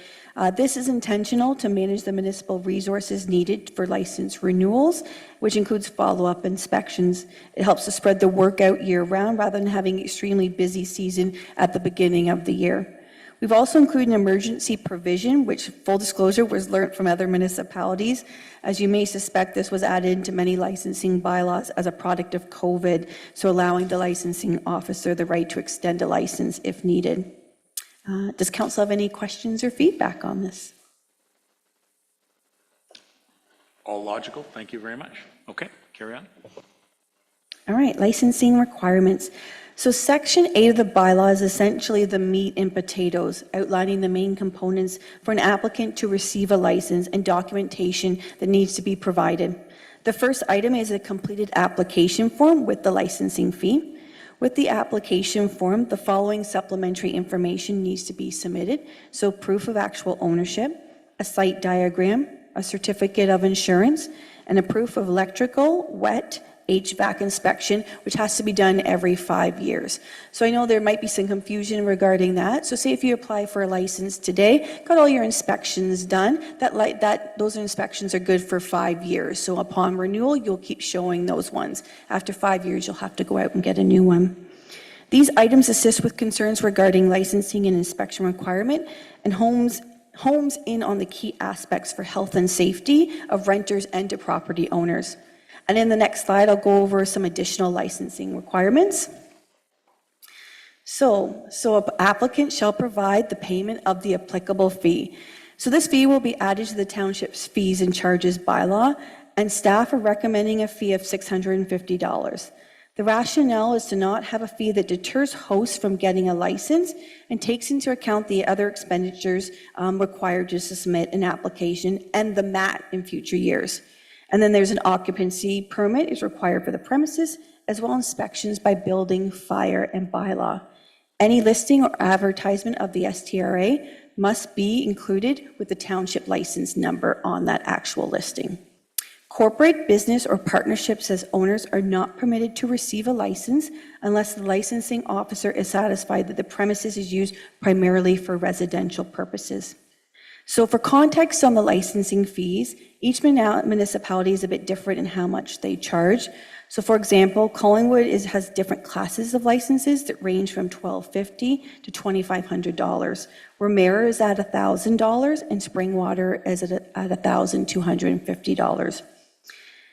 This is intentional to manage the municipal resources needed for license renewals, which includes follow-up inspections. It helps to spread the work out year-round rather than having an extremely busy season at the beginning of the year. We've also included an emergency provision, which, full disclosure, was learnt from other municipalities. As you may suspect, this was added into many licensing bylaws as a product of COVID, so allowing the licensing officer the right to extend a license if needed. Does council have any questions or feedback on this? All logical. Thank you very much. Okay, carry on. All right, licensing requirements. So Section 8 of the bylaw is essentially the meat and potatoes, outlining the main components for an applicant to receive a license and documentation that needs to be provided. The first item is a completed application form with the licensing fee. With the application form, the following supplementary information needs to be submitted. So proof of actual ownership, a site diagram, a certificate of insurance, and a proof of electrical, wet, HVAC inspection, which has to be done every 5 years. So I know there might be some confusion regarding that. So say if you apply for a license today, got all your inspections done, those inspections are good for 5 years. So upon renewal, you'll keep showing those ones. After 5 years, you'll have to go out and get a new one. These items assist with concerns regarding licensing and inspection requirement and homes in on the key aspects for health and safety of renters and to property owners. And in the next slide, I'll go over some additional licensing requirements. So an applicant shall provide the payment of the applicable fee. So this fee will be added to the township's fees and charges bylaw, and staff are recommending a fee of $650. The rationale is to not have a fee that deters hosts from getting a license and takes into account the other expenditures required to submit an application and the MAT in future years. And then there's an occupancy permit is required for the premises, as well as inspections by building, fire, and bylaw. Any listing or advertisement of the STRA must be included with the township license number on that actual listing. Corporate, business, or partnerships as owners are not permitted to receive a license unless the licensing officer is satisfied that the premises is used primarily for residential purposes. So for context on the licensing fees, each municipality is a bit different in how much they charge. So for example, Collingwood has different classes of licenses that range from $1,250 to $2,500. Romero is at $1,000 and Springwater is at $1,250.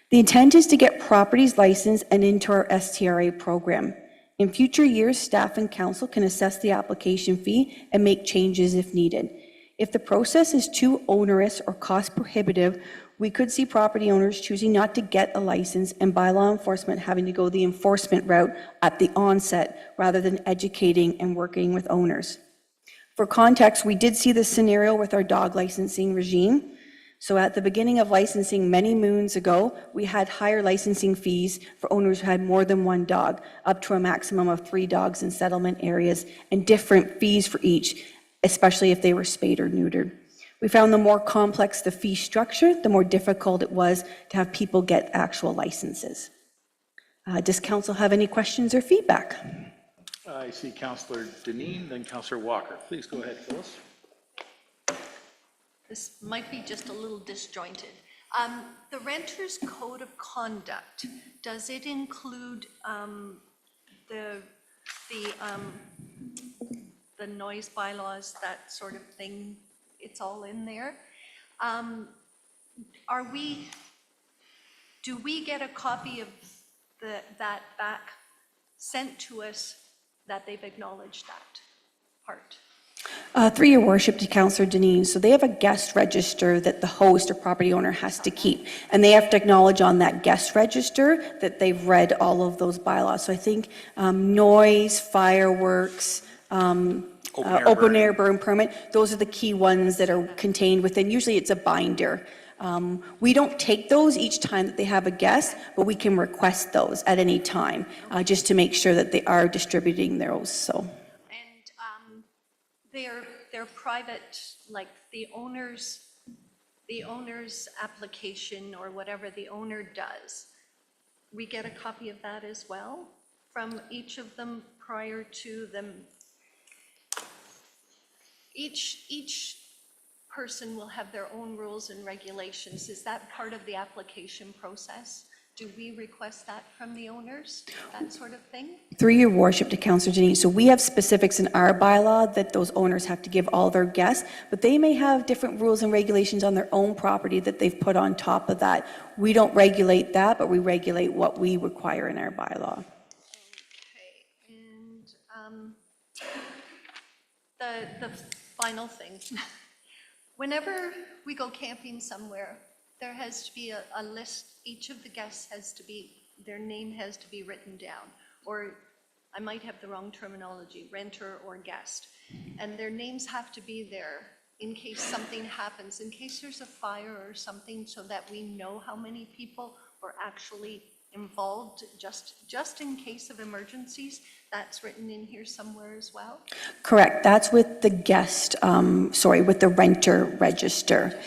The intent is to get properties licensed and into our STRA program. In future years, staff and council can assess the application fee and make changes if needed. If the process is too onerous or cost prohibitive, we could see property owners choosing not to get a license and by law enforcement having to go the enforcement route at the onset rather than educating and working with owners. For context, we did see this scenario with our dog licensing regime. So at the beginning of licensing many moons ago, we had higher licensing fees for owners who had more than one dog, up to a maximum of 3 dogs in settlement areas, and different fees for each, especially if they were spayed or neutered. We found the more complex the fee structure, the more difficult it was to have people get actual licenses. Does council have any questions or feedback? I see Councillor Deneen, then Councillor Walker. Please go ahead, Phyllis. This might be just a little disjointed. The Renters Code of Conduct, does it include the noise bylaws, that sort of thing? It's all in there. Do we get a copy of that back sent to us that they've acknowledged that part? Through your worship to Councillor Deneen, so they have a guest register that the host or property owner has to keep, and they have to acknowledge on that guest register that they've read all of those bylaws. So I think noise, fireworks, open air burn permit, those are the key ones that are contained within. Usually it's a binder. We don't take those each time that they have a guest, but we can request those at any time, just to make sure that they are distributing those. So. They're private, like the owner's application or whatever the owner does. We get a copy of that as well from each of them prior to them. Each person will have their own rules and regulations. Is that part of the application process? Do we request that from the owners, that sort of thing? Through your worship to Councillor Janine, so we have specifics in our bylaw that those owners have to give all their guests, but they may have different rules and regulations on their own property that they've put on top of that. We don't regulate that, but we regulate what we require in our bylaw. Okay, and the final thing. Whenever we go camping somewhere, there has to be a list. Each of the guests has to be, their name has to be written down, or I might have the wrong terminology, renter or guest. And their names have to be there in case something happens, in case there's a fire or something, so that we know how many people or actually involved just in case of emergencies? That's written in here somewhere as well? Correct, that's with the with the renter register.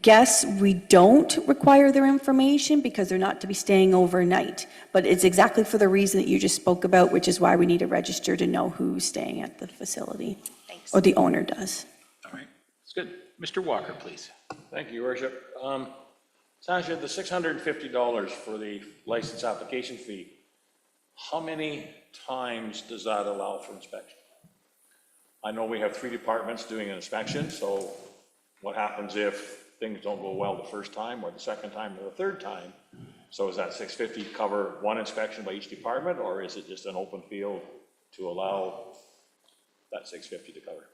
Guests, we don't require their information because they're not to be staying overnight, but it's exactly for the reason that you just spoke about, which is why we need a register to know who's staying at the facility. Thanks. Or the owner does. All right, that's good. Mr. Walker, please. Thank you, Your Worship. Sasha, the $650 for the license application fee, how many times does that allow for inspection? I know we have 3 departments doing an inspection, so what happens if things don't go well the first time or the second time or the third time? So is that $650 cover one inspection by each department, or is it just an open field to allow that $650 to cover?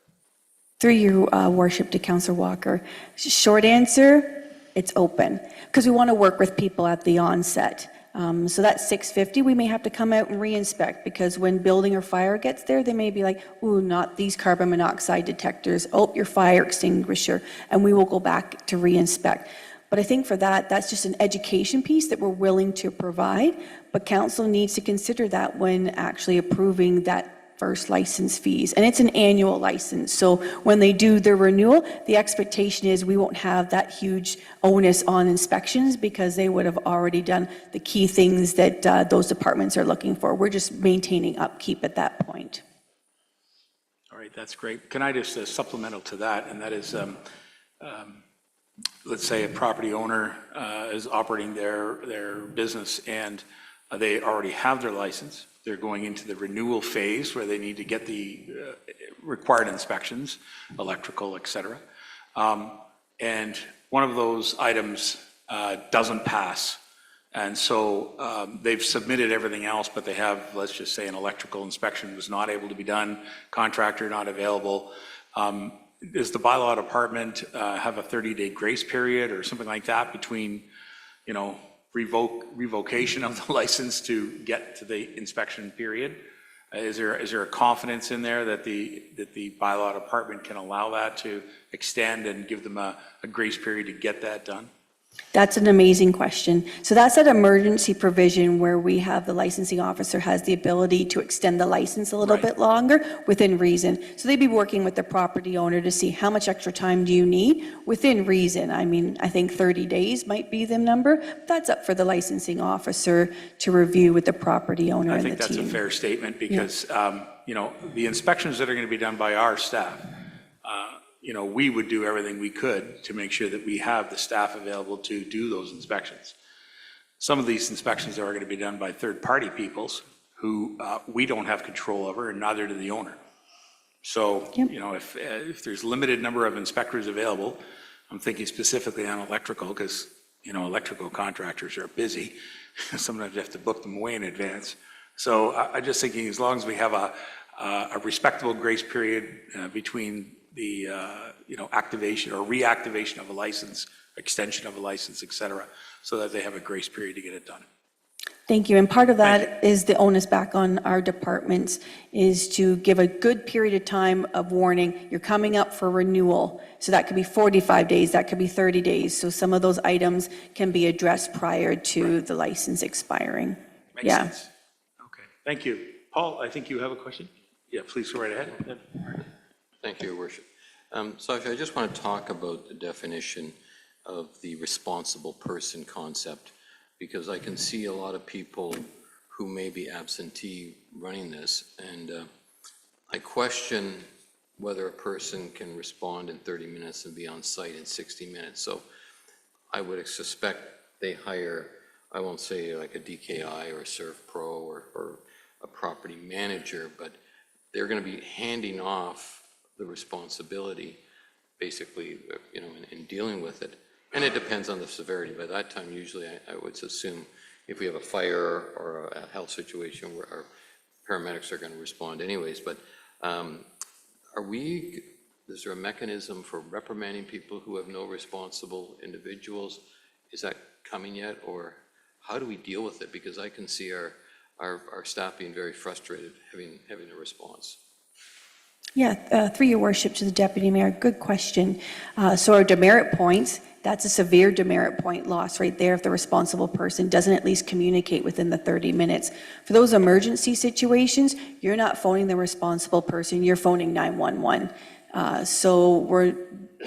Through your worship to Councillor Walker, short answer, it's open, because we want to work with people at the onset. So that $650, we may have to come out and re-inspect, because when building or fire gets there, they may be like, ooh, not these carbon monoxide detectors, oh, your fire extinguisher, and we will go back to re-inspect. But I think for that, that's just an education piece that we're willing to provide, but council needs to consider that when actually approving that first license fees. And it's an annual license, so when they do their renewal, the expectation is we won't have that huge onus on inspections because they would have already done the key things that those departments are looking for. We're just maintaining upkeep at that point. All right, that's great. Can I just supplemental to that, and that is, let's say a property owner is operating their business and they already have their license. They're going into the renewal phase where they need to get the required inspections, electrical, et cetera. And one of those items doesn't pass. And so they've submitted everything else, but they have, let's just say, an electrical inspection was not able to be done, contractor not available. Does the bylaw department have a 30-day grace period or something like that between, you know, revocation of the license to get to the inspection period? Is there a confidence in there that the bylaw department can allow that to extend and give them a grace period to get that done? That's an amazing question. So that's that emergency provision where we have the licensing officer has the ability to extend the license a little bit longer within reason. So they'd be working with the property owner to see how much extra time do you need within reason. I mean, I think 30 days might be the number. But that's up for the licensing officer to review with the property owner and the team. I think that's a fair statement because, you know, the inspections that are going to be done by our staff, you know, we would do everything we could to make sure that we have the staff available to do those inspections. Some of these inspections are going to be done by third-party peoples who we don't have control over, and neither do the owner. So, you know, if there's limited number of inspectors available, I'm thinking specifically on electrical because, you know, electrical contractors are busy. Sometimes you have to book them way in advance. So I'm just thinking as long as we have a respectable grace period between the you know, activation or reactivation of a license, extension of a license, et cetera, so that they have a grace period to get it done. Thank you. And part of that is the onus back on our departments is to give a good period of time of warning. You're coming up for renewal. So that could be 45 days, that could be 30 days. So some of those items can be addressed prior to the license expiring. Makes sense. Okay, thank you. Paul, I think you have a question? Yeah, please go right ahead. Thank you, Your Worship. Sasha, I just want to talk about the definition of the responsible person concept, because I can see a lot of people who may be absentee running this, and I question whether a person can respond in 30 minutes and be on site in 60 minutes. So I would suspect they hire, I won't say like a DKI or a ServPro or a property manager, but they're going to be handing off the responsibility, basically, you know, in dealing with it. And it depends on the severity. By that time, usually, I would assume if we have a fire or a health situation where our paramedics are going to respond anyways. But is there a mechanism for reprimanding people who have no responsible individuals? Is that coming yet? Or how do we deal with it? Because I can see our staff being very frustrated having a response. Yeah, through your worship to the Deputy Mayor, good question. So our demerit points That's a severe demerit point loss right there if the responsible person doesn't at least communicate within the 30 minutes. For those emergency situations, you're not phoning the responsible person, you're phoning 911.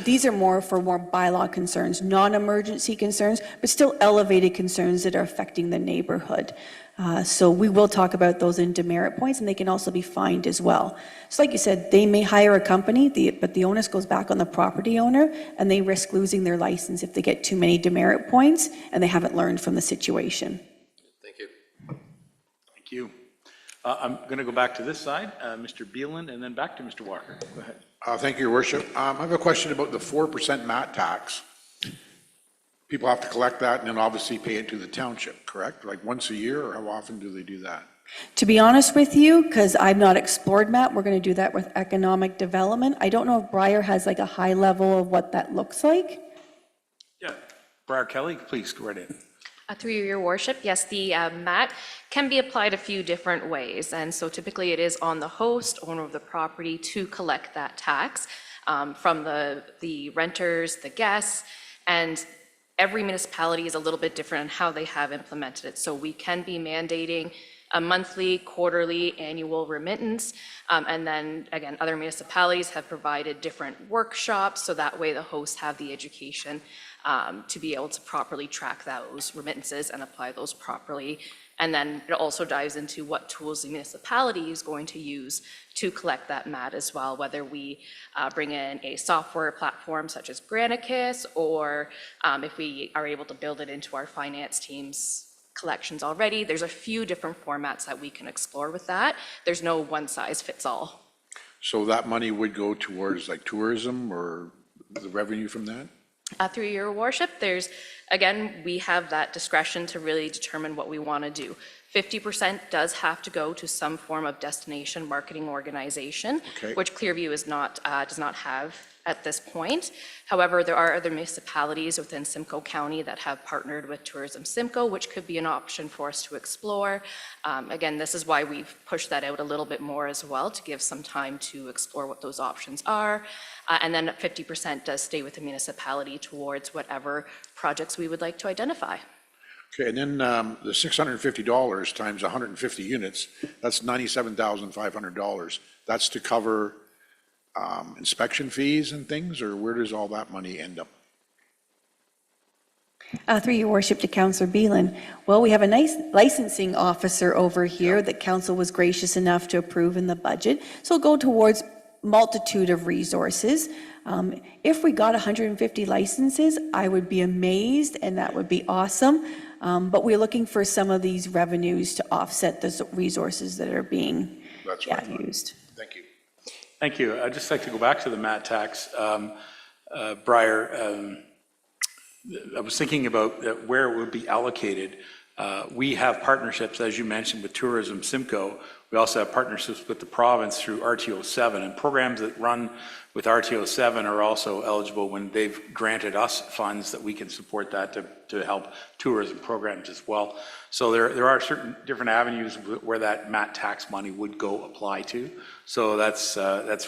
These are more for more bylaw concerns, non-emergency concerns, but still elevated concerns that are affecting the neighborhood. So we will talk about those in demerit points, and they can also be fined as well. So like you said, they may hire a company, but the onus goes back on the property owner, and they risk losing their license if they get too many demerit points and they haven't learned from the situation. Thank you. Thank you. I'm going to go back to this side, Mr. Beelan, and then back to Mr. Walker. Go ahead. Thank you, Your Worship. I have a question about the 4% MAT tax. People have to collect that and then obviously pay it to the township, correct? Like once a year, or how often do they do that? To be honest with you, because I've not explored MAT, we're going to do that with economic development. I don't know if Briar has like a high level of what that looks like. Yeah. Briar Kelly, please go right in. Through your worship, yes, the MAT can be applied a few different ways. And so typically it is on the host, owner of the property, to collect that tax from the renters, the guests, and every municipality is a little bit different in how they have implemented it. So we can be mandating a monthly, quarterly, annual remittance. And then again, other municipalities have provided different workshops, so that way the hosts have the education to be able to properly track those remittances and apply those properly. And then it also dives into what tools the municipality is going to use to collect that MAT as well, whether we bring in a software platform such as Granicus, or if we are able to build it into our finance team's collections already. There's a few different formats that we can explore with that. There's no one size fits all. So that money would go towards like tourism or the revenue from that? Through your worship, again, we have that discretion to really determine what we want to do. 50% does have to go to some form of destination marketing organization, Okay. which Clearview does not have at this point. However, there are other municipalities within Simcoe County that have partnered with Tourism Simcoe, which could be an option for us to explore. Again, this is why we've pushed that out a little bit more as well, to give some time to explore what those options are. And then 50% does stay with the municipality towards whatever projects we would like to identify. Okay, and then the $650 times 150 units, that's $97,500. That's to cover inspection fees and things, or where does all that money end up? Through your worship to Councillor Beelan. Well, we have a nice licensing officer over here that council was gracious enough to approve in the budget. So it'll go towards multitude of resources. If we got 150 licenses, I would be amazed, and that would be awesome. But we're looking for some of these revenues to offset the resources that are being used. Thank you. Thank you. I'd just like to go back to the MAT tax. Briar, I was thinking about where it would be allocated. We have partnerships, as you mentioned, with Tourism Simcoe. We also have partnerships with the province through RTO 7, and programs that run with RTO 7 are also eligible when they've granted us funds that we can support that to help tourism programs as well. So there are certain different avenues where that MAT tax money would go apply to. So that's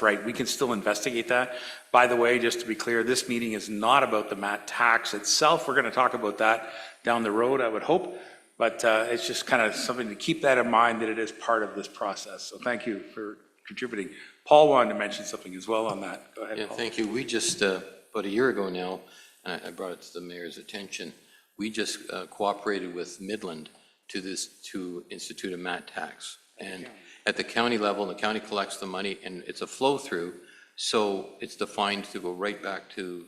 right. We can still investigate that. By the way, just to be clear, this meeting is not about the MAT tax itself. We're going to talk about that down the road, I would hope. But it's just kind of something to keep that in mind, that it is part of this process. So thank you for contributing. Paul wanted to mention something as well on that. Go ahead, Yeah, Paul. thank you. We just, about a year ago now, and I brought it to the mayor's attention, we just cooperated with Midland to institute a MAT tax. And at the county level, the county collects the money, and it's a flow through. So it's defined to go right back to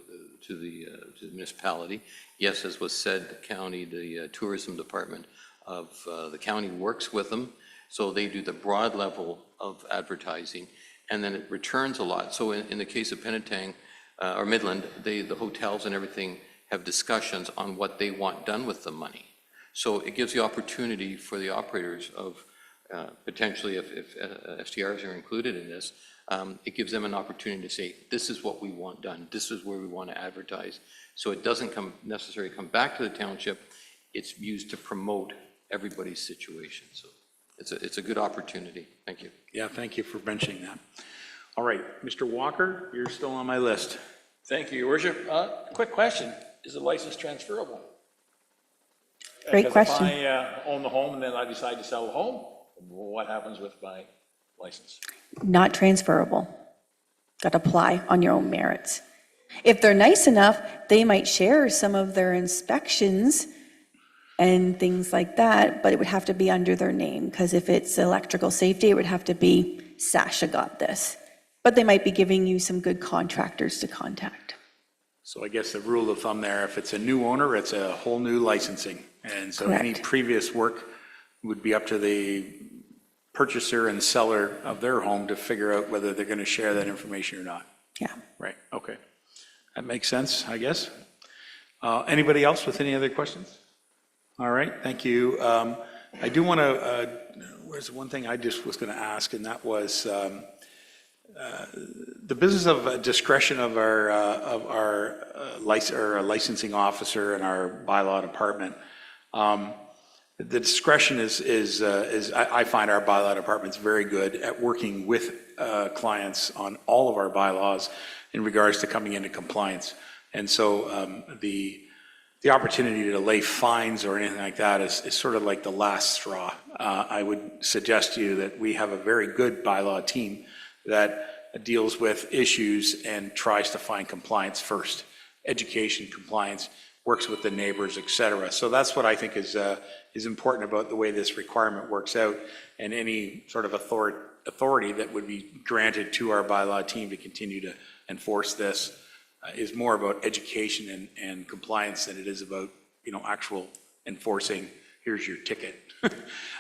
the municipality. Yes, as was said, the tourism department of the county works with them. So they do the broad level of advertising, and then it returns a lot. So in the case of Penetang or Midland, the hotels and everything have discussions on what they want done with the money. So it gives the opportunity for the operators of potentially, if STRs are included in this, it gives them an opportunity to say, this is what we want done, this is where we want to advertise. So it doesn't necessarily come back to the township, it's used to promote everybody's situation. So it's a good opportunity. Thank you. Yeah, thank you for mentioning that. All right, Mr. Walker, you're still on my list. Thank you, Your Worship. Quick question. is the license transferable? Great Because question. if I own the home and then I decide to sell the home, what happens with my license? Not transferable. Got to apply on your own merits. If they're nice enough, they might share some of their inspections and things like that, but it would have to be under their name, because if it's electrical safety, it would have to be Sasha got this. But they might be giving you some good contractors to contact. So I guess the rule of thumb there, if it's a new owner, it's a whole new licensing. And so any Correct. previous work would be up to the purchaser and seller of their home to figure out whether they're going to share that information or not. Yeah. Right, okay. That makes sense, I guess. Anybody else with any other questions? All right, thank you. I do want to, there's one thing I just was going to ask, and that was the business of discretion of our licensing officer and our bylaw department. The discretion is I find our bylaw department's very good at working with clients on all of our bylaws in regards to coming into compliance. And so the opportunity to lay fines or anything like that is sort of like the last straw. I would suggest to you that we have a very good bylaw team that deals with issues and tries to find compliance first. Education, compliance, works with the neighbors, et cetera. So that's what I think is important about the way this requirement works out, and any sort of authority that would be granted to our bylaw team to continue to enforce this is more about education and compliance than it is about, actual enforcing, here's your ticket.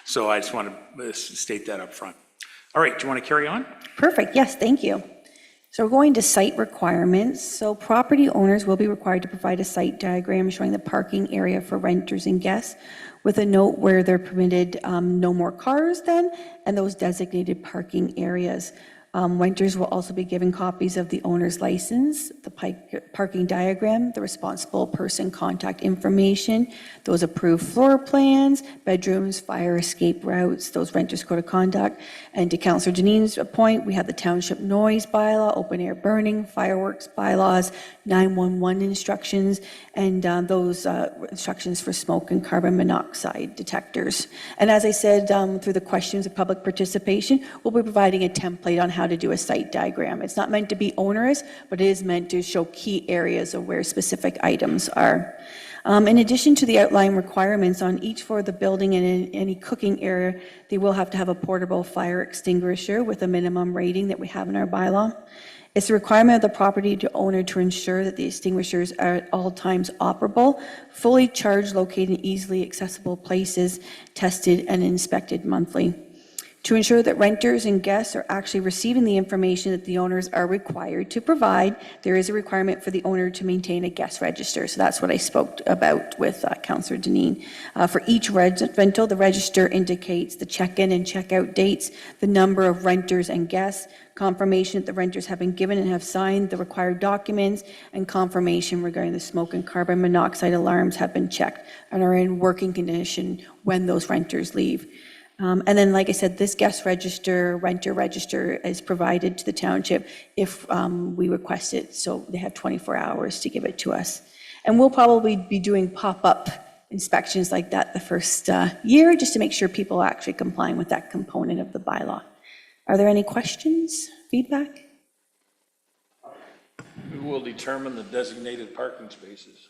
So I just want to state that up front. All right, do you want to carry on? Perfect, yes, thank you. So we're going to site requirements. So property owners will be required to provide a site diagram showing the parking area for renters and guests, with a note where they're permitted no more cars then, and those designated parking areas. Renters will also be given copies of the owner's license, the parking diagram, the responsible person contact information, those approved floor plans, bedrooms, fire escape routes, those renters code of conduct. And to Councillor Janine's point, we have the township noise bylaw, open air burning, fireworks bylaws, 911 instructions, and those instructions for smoke and carbon monoxide detectors. And as I said, through the questions of public participation, we'll be providing a template on how to do a site diagram. It's not meant to be onerous, but it is meant to show key areas of where specific items are. In addition to the outline requirements on each floor of the building and in any cooking area, they will have to have a portable fire extinguisher with a minimum rating that we have in our bylaw. It's a requirement of the property owner to ensure that the extinguishers are at all times operable, fully charged, located in easily accessible places, tested and inspected monthly. To ensure that renters and guests are actually receiving the information that the owners are required to provide, there is a requirement for the owner to maintain a guest register. So that's what I spoke about with Councillor Deneen. For each rental, the register indicates the check-in and check-out dates, the number of renters and guests, confirmation that the renters have been given and have signed the required documents, and confirmation regarding the smoke and carbon monoxide alarms have been checked and are in working condition when those renters leave. And then, like I said, this guest register, renter register is provided to the township if we request it. So they have 24 hours to give it to us. And we'll probably be doing pop-up inspections like that the first year, just to make sure people are actually complying with that component of the bylaw. Are there any questions, feedback? Who will determine the designated parking spaces?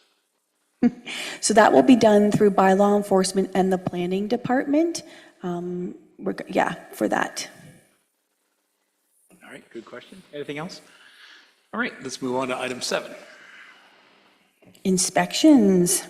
So that will be done through bylaw enforcement and the planning department. For that. All right, good question. Anything else? All right, let's move on to item 7. Inspections.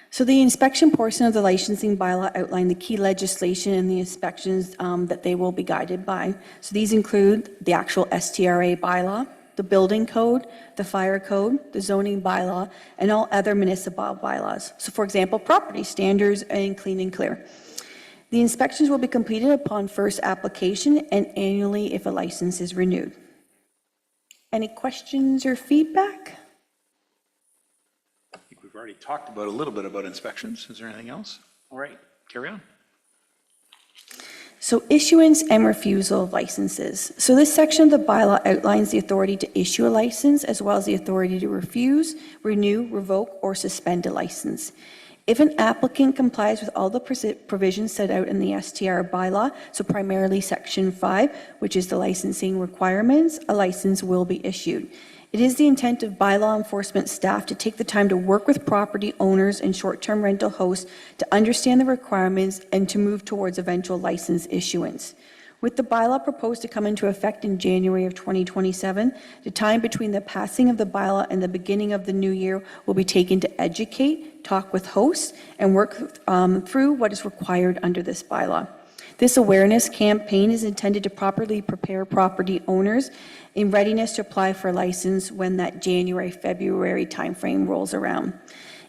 So the inspection portion of the licensing bylaw outline the key legislation and the inspections that they will be guided by. So these include the actual STRA bylaw, the building code, the fire code, the zoning bylaw, and all other municipal bylaws. So for example, property standards and clean and clear. The inspections will be completed upon first application and annually if a license is renewed. Any questions or feedback? I think we've already talked about a little bit about inspections. Is there anything else? All right, carry on. So issuance and refusal of licenses. So this section of the bylaw outlines the authority to issue a license as well as the authority to refuse, renew, revoke, or suspend a license. If an applicant complies with all the provisions set out in the STRA bylaw, so primarily Section 5, which is the licensing requirements, a license will be issued. It is the intent of bylaw enforcement staff to take the time to work with property owners and short-term rental hosts to understand the requirements and to move towards eventual license issuance. With the bylaw proposed to come into effect in January of 2027, the time between the passing of the bylaw and the beginning of the new year will be taken to educate, talk with hosts, and work through what is required under this bylaw. This awareness campaign is intended to properly prepare property owners in readiness to apply for a license when that January, February timeframe rolls around.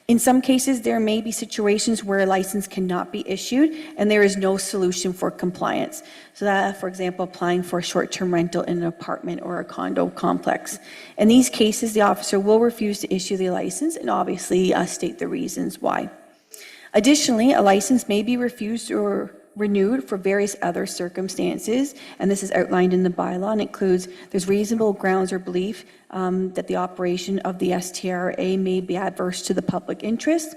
In some cases, there may be situations where a license cannot be issued and there is no solution for compliance. So that, for example, applying for a short-term rental in an apartment or a condo complex. In these cases, the officer will refuse to issue the license and obviously state the reasons why. Additionally, a license may be refused or renewed for various other circumstances, and this is outlined in the bylaw, and includes there's reasonable grounds or belief that the operation of the STRA may be adverse to the public interest.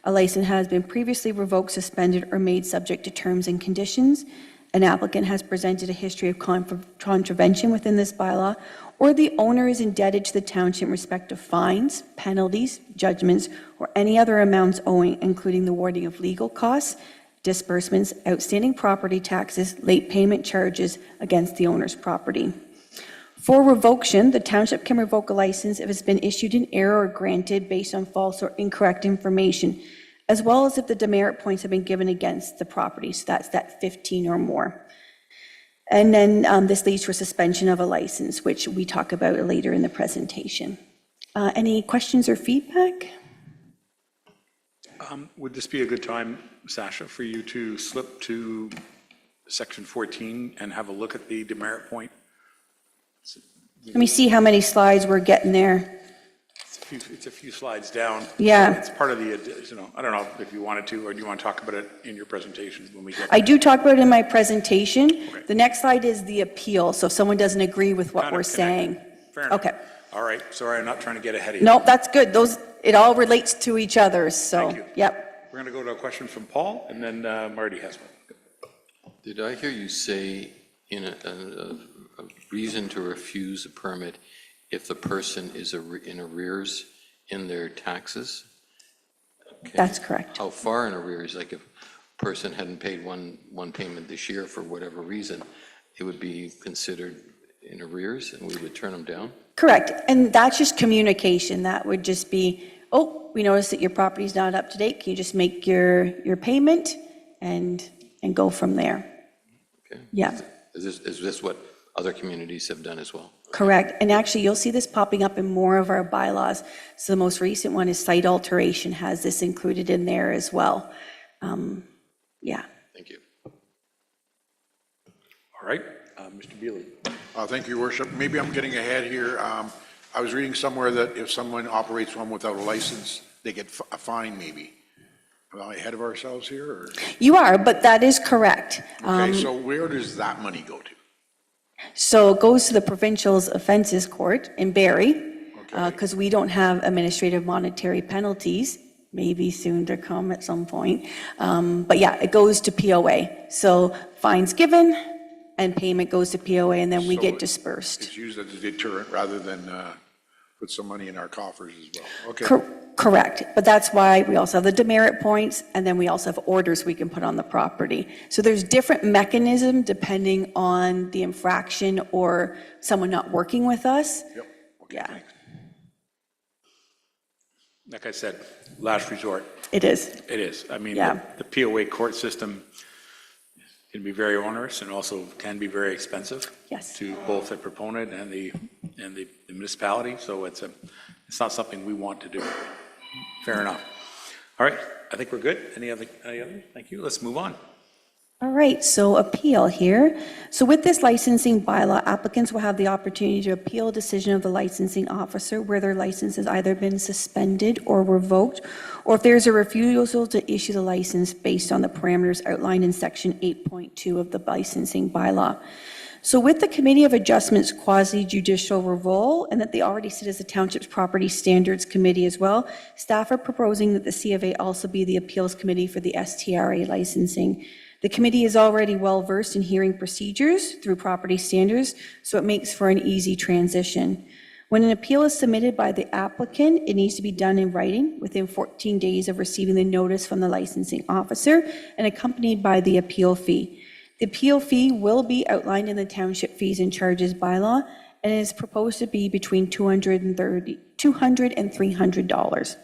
A license has been previously revoked, suspended, or made subject to terms and conditions. An applicant has presented a history of contravention within this bylaw, or the owner is indebted to the township in respect of fines, penalties, judgments, or any other amounts owing, including the awarding of legal costs, disbursements, outstanding property taxes, late payment charges against the owner's property. For revocation, the township can revoke a license if it's been issued in error or granted based on false or incorrect information, as well as if the demerit points have been given against the property. So that's that 15 or more. And then this leads to a suspension of a license, which we talk about later in the presentation. Any questions or feedback? Would this be a good time, Sasha, for you to slip to section 14 and have a look at the demerit point? Let me see how many slides we're getting there. It's a few slides down. Yeah. It's part of the, I don't know if you wanted to, or do you want to talk about it in your presentation when we get I do talk about it in my presentation. Okay. The next slide is the appeal, so if someone doesn't agree with what Kind we're of saying. connected. Fair enough. Okay. All right, sorry, I'm not trying to get ahead of you. Nope, that's good. It all relates to each other, so, Thank you. yep. We're going to go to a question from Paul, and then Marty has one. Did I hear you say in a reason to refuse a permit if the person is in arrears in their taxes? Okay. That's correct. How far in arrears? Like if a person hadn't paid one payment this year for whatever reason, it would be considered in arrears and we would turn them down? Correct, and that's just communication. That would just be, oh, we noticed that your property's not up to date. Can you just make your payment and go from there? Okay. Yeah. Is this what other communities have done as well? Correct, and actually, you'll see this popping up in more of our bylaws. So the most recent one is site alteration, has this included in there as well. Yeah. Thank you. All right, Mr. Bealey. Thank you, Your Worship. Maybe I'm getting ahead here. I was reading somewhere that if someone operates one without a license, they get a fine maybe. Am I ahead of ourselves here, or? You are, but that is correct. Okay, so where does that money go to? So it goes to the Provincial Offences Court in Barrie, Okay. because we don't have administrative monetary penalties, maybe soon to come at some point. But yeah, it goes to POA. So fines given and payment goes to POA, and then we So get dispersed. It's used as a deterrent rather than put some money in our coffers as well. Okay. Correct, but that's why we also have the demerit points, and then we also have orders we can put on the property. So there's different mechanism depending on the infraction or someone not working with us. Yep. Okay, Yeah, thanks. Like I said, last resort. it is. It is. I mean, Yeah. the POA court system can be very onerous and also can be very expensive. Yes. To both the proponent and the municipality, so it's not something we want to do. Fair enough. All right, I think we're good. Any other? Thank you. Let's move on. All right, so appeal here. So with this licensing bylaw, applicants will have the opportunity to appeal a decision of the licensing officer where their license has either been suspended or revoked, or if there's a refusal to issue the license based on the parameters outlined in section 8.2 of the licensing bylaw. So with the Committee of Adjustments quasi-judicial role, and that they already sit as the Township's Property Standards Committee as well, staff are proposing that the C of A also be the appeals committee for the STRA licensing. The committee is already well-versed in hearing procedures through property standards, so it makes for an easy transition. When an appeal is submitted by the applicant, it needs to be done in writing within 14 days of receiving the notice from the licensing officer and accompanied by the appeal fee. The appeal fee will be outlined in the Township Fees and Charges bylaw and is proposed to be between $200 and $300.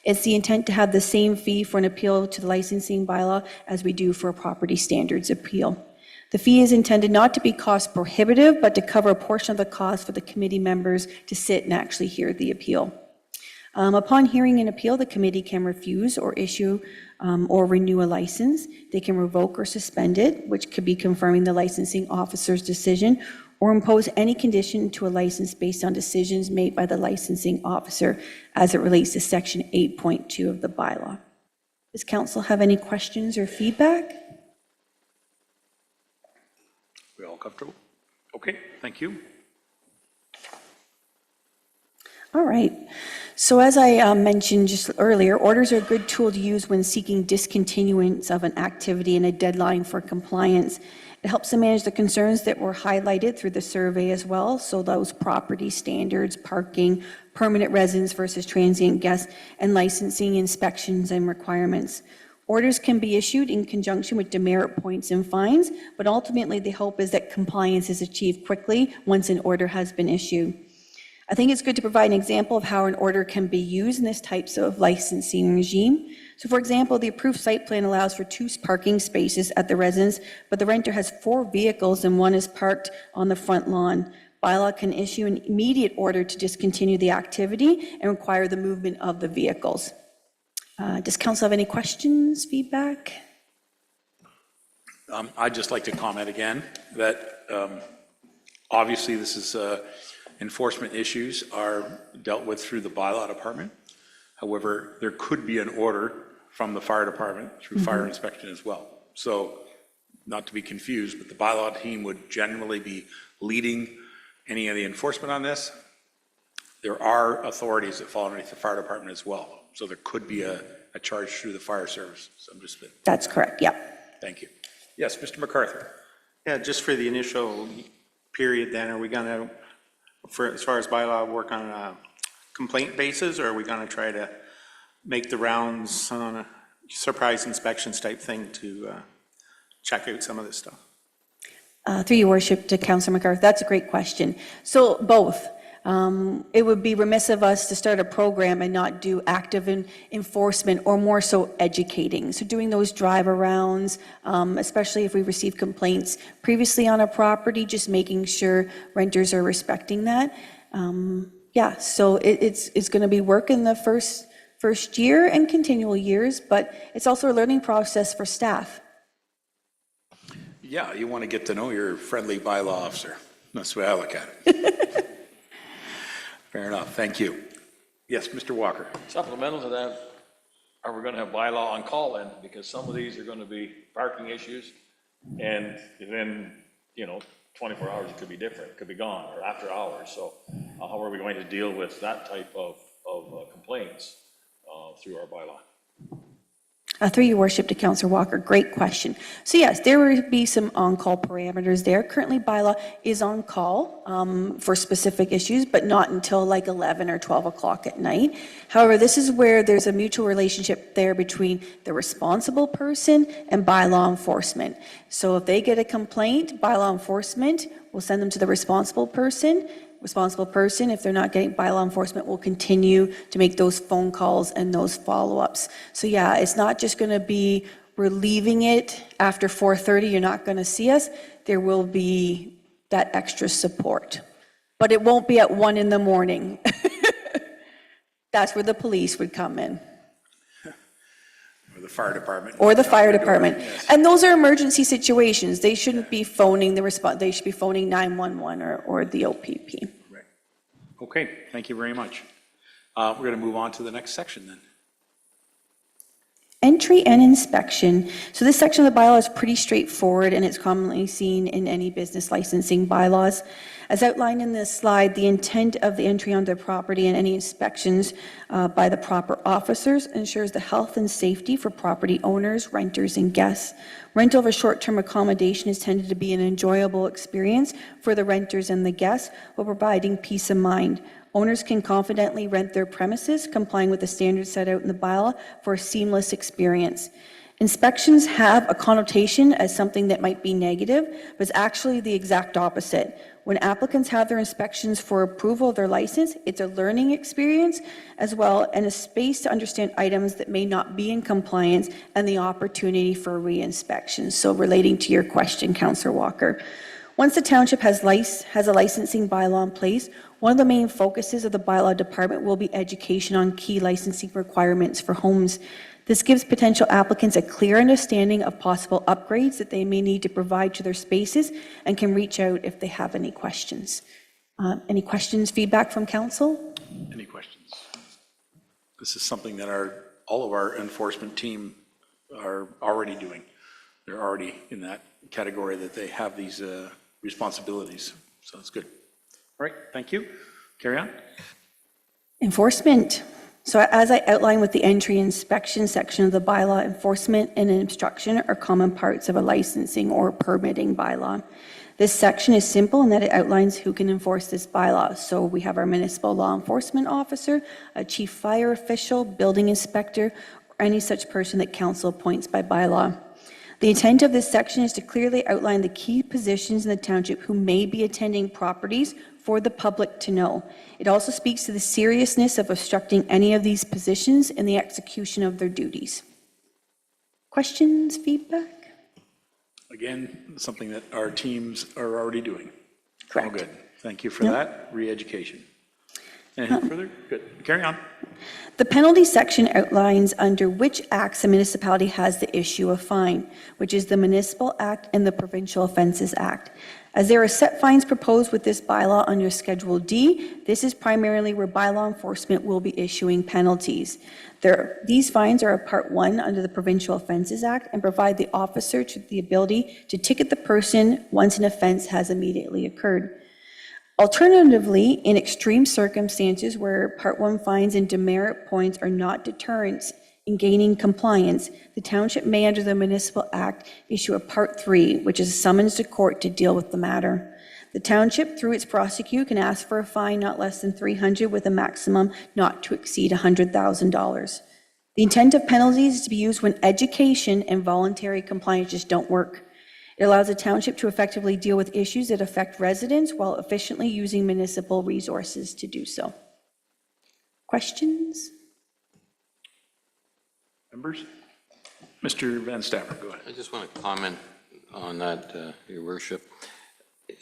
It's the intent to have the same fee for an appeal to the licensing bylaw as we do for a property standards appeal. The fee is intended not to be cost prohibitive, but to cover a portion of the cost for the committee members to sit and actually hear the appeal. Upon hearing an appeal, the committee can refuse or issue or renew a license. They can revoke or suspend it, which could be confirming the licensing officer's decision, or impose any condition to a license based on decisions made by the licensing officer as it relates to section 8.2 of the bylaw. Does council have any questions or feedback? We all comfortable? Okay, thank you. All right. So as I mentioned just earlier, orders are a good tool to use when seeking discontinuance of an activity and a deadline for compliance. It helps to manage the concerns that were highlighted through the survey as well. So those property standards, parking, permanent residents versus transient guests, and licensing inspections and requirements. Orders can be issued in conjunction with demerit points and fines, but ultimately the hope is that compliance is achieved quickly once an order has been issued. I think it's good to provide an example of how an order can be used in this types of licensing regime. So for example, the approved site plan allows for 2 parking spaces at the residence, but the renter has 4 vehicles and 1 is parked on the front lawn. Bylaw can issue an immediate order to discontinue the activity and require the movement of the vehicles. Does council have any questions, feedback? I'd just like to comment again that obviously this is enforcement issues are dealt with through the bylaw department. However, there could be an order from the fire department through fire inspection as well. So not to be confused, but the bylaw team would generally be leading any of the enforcement on this. There are authorities that fall underneath the fire department as well. So there could be a charge through the fire service. So I'm just. That's correct, yep. Thank you. Yes, Mr. MacArthur. Yeah, just for the initial period then, are we going to, as far as bylaw, work on a complaint basis, or are we going to try to make the rounds on a surprise inspections type thing to check out some of this stuff? Through your worship to Councillor MacArthur, that's a great question. So both. It would be remiss of us to start a program and not do active enforcement, or more so educating. So doing those drive-arounds, especially if we receive complaints previously on a property, just making sure renters are respecting that. Yeah, so it's going to be work in the first year and continual years, but it's also a learning process for staff. Yeah, you want to get to know your friendly bylaw officer. That's the way I look at it. Fair enough, thank you. Yes, Mr. Walker. Supplemental to that, are we going to have bylaw on call then? Because some of these are going to be parking issues, and then, 24 hours it could be different, it could be gone, or after hours. So how are we going to deal with that type of complaints through our bylaw? Through your worship to Councillor Walker, great question. So yes, there will be some on-call parameters there. Currently, bylaw is on call for specific issues, but not until like 11 or 12 o'clock at night. However, this is where there's a mutual relationship there between the responsible person and bylaw enforcement. So if they get a complaint, bylaw enforcement will send them to the responsible person. Responsible person, if they're not getting bylaw enforcement, will continue to make those phone calls and those follow-ups. So yeah, it's not just going to be we're leaving it after 4:30, you're not going to see us. There will be that extra support. But it won't be at 1 in the morning. That's where the police would come in. Or the fire department. or the knocking on fire your door, department. yes. And those are emergency situations. They shouldn't be phoning the response, they should be phoning 911 or the OPP. Right. Okay, thank you very much. We're going to move on to the next section then. Entry and inspection. So this section of the bylaw is pretty straightforward, and it's commonly seen in any business licensing bylaws. As outlined in this slide, the intent of the entry onto the property and any inspections by the proper officers ensures the health and safety for property owners, renters, and guests. Rental of a short-term accommodation is tended to be an enjoyable experience for the renters and the guests while providing peace of mind. Owners can confidently rent their premises, complying with the standards set out in the bylaw for a seamless experience. Inspections have a connotation as something that might be negative, but it's actually the exact opposite. When applicants have their inspections for approval of their license, it's a learning experience as well, and a space to understand items that may not be in compliance and the opportunity for re-inspection. So relating to your question, Councillor Walker, once the township has a licensing bylaw in place, one of the main focuses of the bylaw department will be education on key licensing requirements for homes. This gives potential applicants a clear understanding of possible upgrades that they may need to provide to their spaces and can reach out if they have any questions. Any questions, feedback from council? Any questions? This is something that all of our enforcement team are already doing. They're already in that category that they have these responsibilities. So it's good. All right, thank you. Carry on. Enforcement. So as I outlined with the entry inspection section of the bylaw, enforcement and obstruction are common parts of a licensing or permitting bylaw. This section is simple in that it outlines who can enforce this bylaw. So we have our municipal law enforcement officer, a chief fire official, building inspector, or any such person that council appoints by bylaw. The intent of this section is to clearly outline the key positions in the township who may be attending properties for the public to know. It also speaks to the seriousness of obstructing any of these positions in the execution of their duties. Questions, feedback? Again, something that our teams are already doing. Correct. All good. Thank you for that re-education. Anything further? Good. Carry on. The penalty section outlines under which acts a municipality has to issue a fine, which is the Municipal Act and the Provincial Offences Act. As there are set fines proposed with this bylaw under Schedule D, this is primarily where bylaw enforcement will be issuing penalties. These fines are a Part 1 under the Provincial Offences Act and provide the officer the ability to ticket the person once an offence has immediately occurred. Alternatively, in extreme circumstances where Part 1 fines and demerit points are not deterrents in gaining compliance, the township may, under the Municipal Act, issue a Part 3, which is a summons to court to deal with the matter. The township, through its prosecutor, can ask for a fine not less than $300 with a maximum not to exceed $100,000. The intent of penalties is to be used when education and voluntary compliance just don't work. It allows the township to effectively deal with issues that affect residents while efficiently using municipal resources to do so. Questions? Members? Mr. Van Staver, go ahead. I just want to comment on that, Your Worship.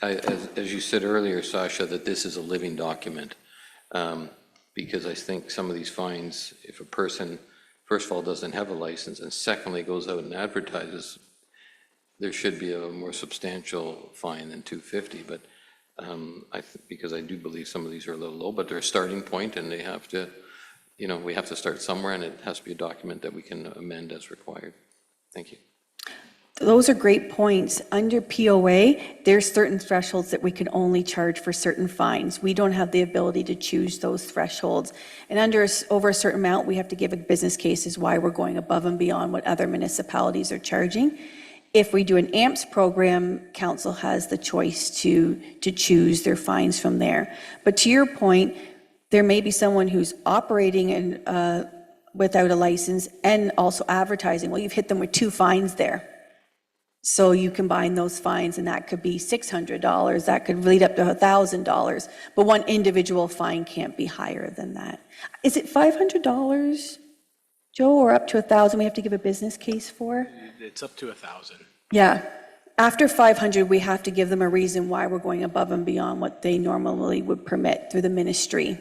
As you said earlier, Sasha, that this is a living document, because I think some of these fines, if a person, first of all, doesn't have a license, and secondly, goes out and advertises, there should be a more substantial fine than $250, but because I do believe some of these are a little low, but they're a starting point, and they have to, we have to start somewhere, and it has to be a document that we can amend as required. Thank you. Those are great points. Under POA, there's certain thresholds that we can only charge for certain fines. We don't have the ability to choose those thresholds. And over a certain amount, we have to give a business case as why we're going above and beyond what other municipalities are charging. If we do an AMPS program, council has the choice to choose their fines from there. But to your point, there may be someone who's operating without a license and also advertising. Well, you've hit them with 2 fines there. So you combine those fines, and that could be $600. That could lead up to $1,000. But one individual fine can't be higher than that. Is it $500, Joe, or up to $1,000 we have to give a business case for? It's up to 1,000. Yeah. After 500, we have to give them a reason why we're going above and beyond what they normally would permit through the ministry.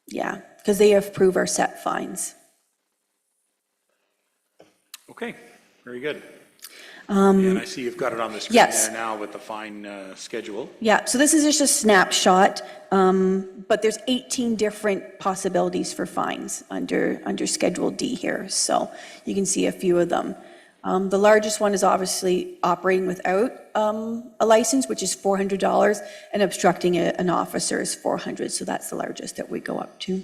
Yeah, because they approve our set fines. Okay, very good. And I see you've got it on the screen yes. there now with the fine schedule. Yeah, so this is just a snapshot, but there's 18 different possibilities for fines under Schedule D here, so you can see a few of them. The largest one is obviously operating without a license, which is $400, and obstructing an officer is $400, so that's the largest that we go up to.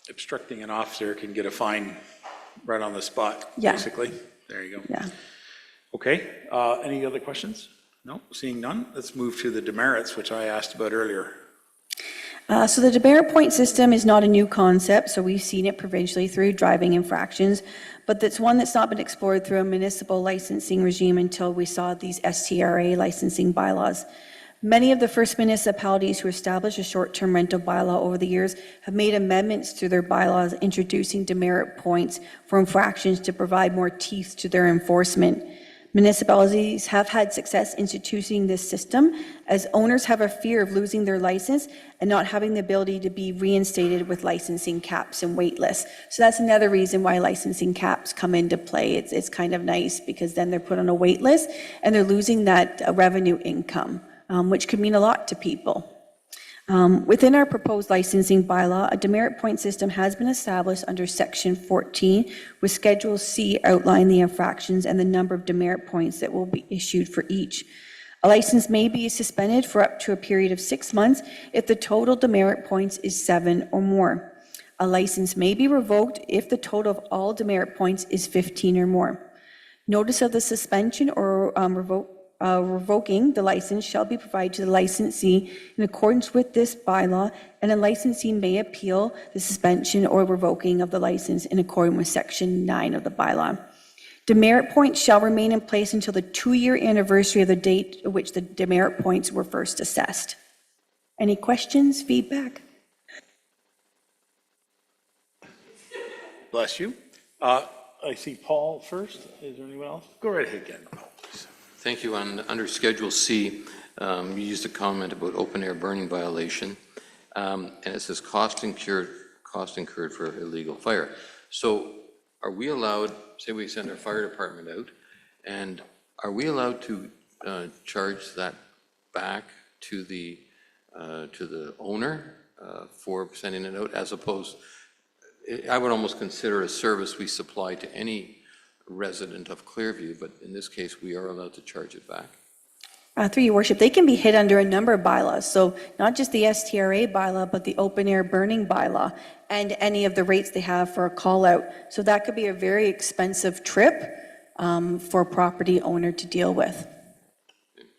Obstructing an officer can get a fine right on the spot, Yeah. basically. There you go. Yeah. Okay, any other questions? No, seeing none, let's move to the demerits, which I asked about earlier. So the demerit point system is not a new concept, so we've seen it provincially through driving infractions, but that's one that's not been explored through a municipal licensing regime until we saw these STRA licensing bylaws. Many of the first municipalities who established a short-term rental bylaw over the years have made amendments to their bylaws introducing demerit points for infractions to provide more teeth to their enforcement. Municipalities have had success instituting this system as owners have a fear of losing their license and not having the ability to be reinstated with licensing caps and wait lists. So that's another reason why licensing caps come into play. It's kind of nice because then they're put on a wait list and they're losing that revenue income, which could mean a lot to people. Within our proposed licensing bylaw, a demerit point system has been established under Section 14, with Schedule C outlining the infractions and the number of demerit points that will be issued for each. A license may be suspended for up to a period of 6 months if the total demerit points is 7 or more. A license may be revoked if the total of all demerit points is 15 or more. Notice of the suspension or revoking the license shall be provided to the licensee in accordance with this bylaw, and a licensee may appeal the suspension or revoking of the license in accordance with Section 9 of the bylaw. Demerit points shall remain in place until the 2-year anniversary of the date at which the demerit points were first assessed. Any questions, feedback? Bless you. I see Paul first. Is there anyone else? Go right ahead again, Paul, please. Thank you. Under Schedule C, you used a comment about open-air burning violation, and it says cost incurred for illegal fire. So are we allowed, say we send our fire department out, and are we allowed to charge that back to the owner for sending it out, as opposed, I would almost consider a service we supply to any resident of Clearview, but in this case, we are allowed to charge it back. Through your worship, they can be hit under a number of bylaws. So not just the STRA bylaw, but the open air burning bylaw and any of the rates they have for a call out. So that could be a very expensive trip for a property owner to deal with.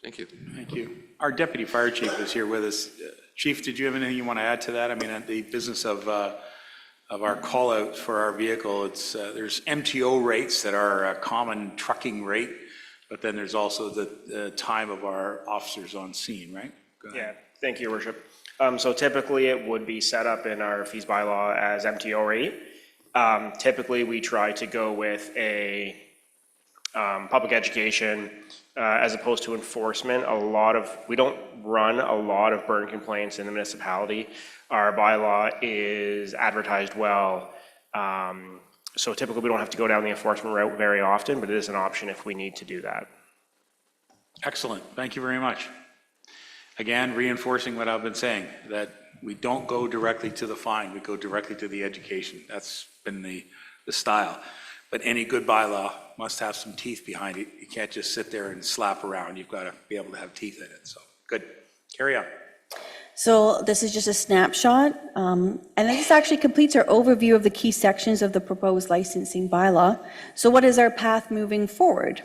Thank you. Thank you. Our deputy fire chief is here with us. Chief, did you have anything you want to add to that? I mean, the business of our call out for our vehicle, it's there's MTO rates that are a common trucking rate, but then there's also the time of our officers on scene, right? Go ahead. Yeah, thank you, Your Worship. So typically it would be set up in our fees bylaw as MTO rate. Typically we try to go with a public education as opposed to enforcement. We don't run a lot of burn complaints in the municipality. Our bylaw is advertised well. So typically we don't have to go down the enforcement route very often, but it is an option if we need to do that. Excellent. Thank you very much. Again, reinforcing what I've been saying, that we don't go directly to the fine, we go directly to the education. That's been the style. But any good bylaw must have some teeth behind it. You can't just sit there and slap around. You've got to be able to have teeth in it. So, good. Carry on. So this is just a snapshot, and this actually completes our overview of the key sections of the proposed licensing bylaw. So what is our path moving forward?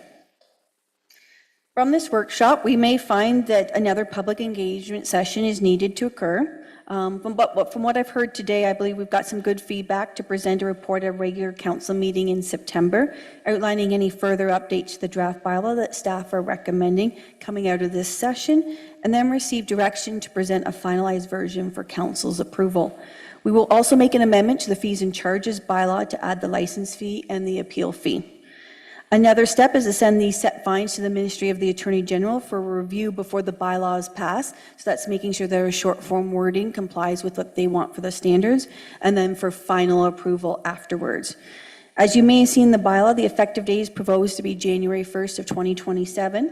From this workshop, we may find that another public engagement session is needed to occur. But from what I've heard today, I believe we've got some good feedback to present a report at a regular council meeting in September, outlining any further updates to the draft bylaw that staff are recommending coming out of this session, and then receive direction to present a finalized version for council's approval. We will also make an amendment to the fees and charges bylaw to add the license fee and the appeal fee. Another step is to send these set fines to the Ministry of the Attorney General for review before the bylaws pass. So that's making sure their short form wording complies with what they want for the standards, and then for final approval afterwards. As you may have seen in the bylaw, the effective date is proposed to be January 1st of 2027.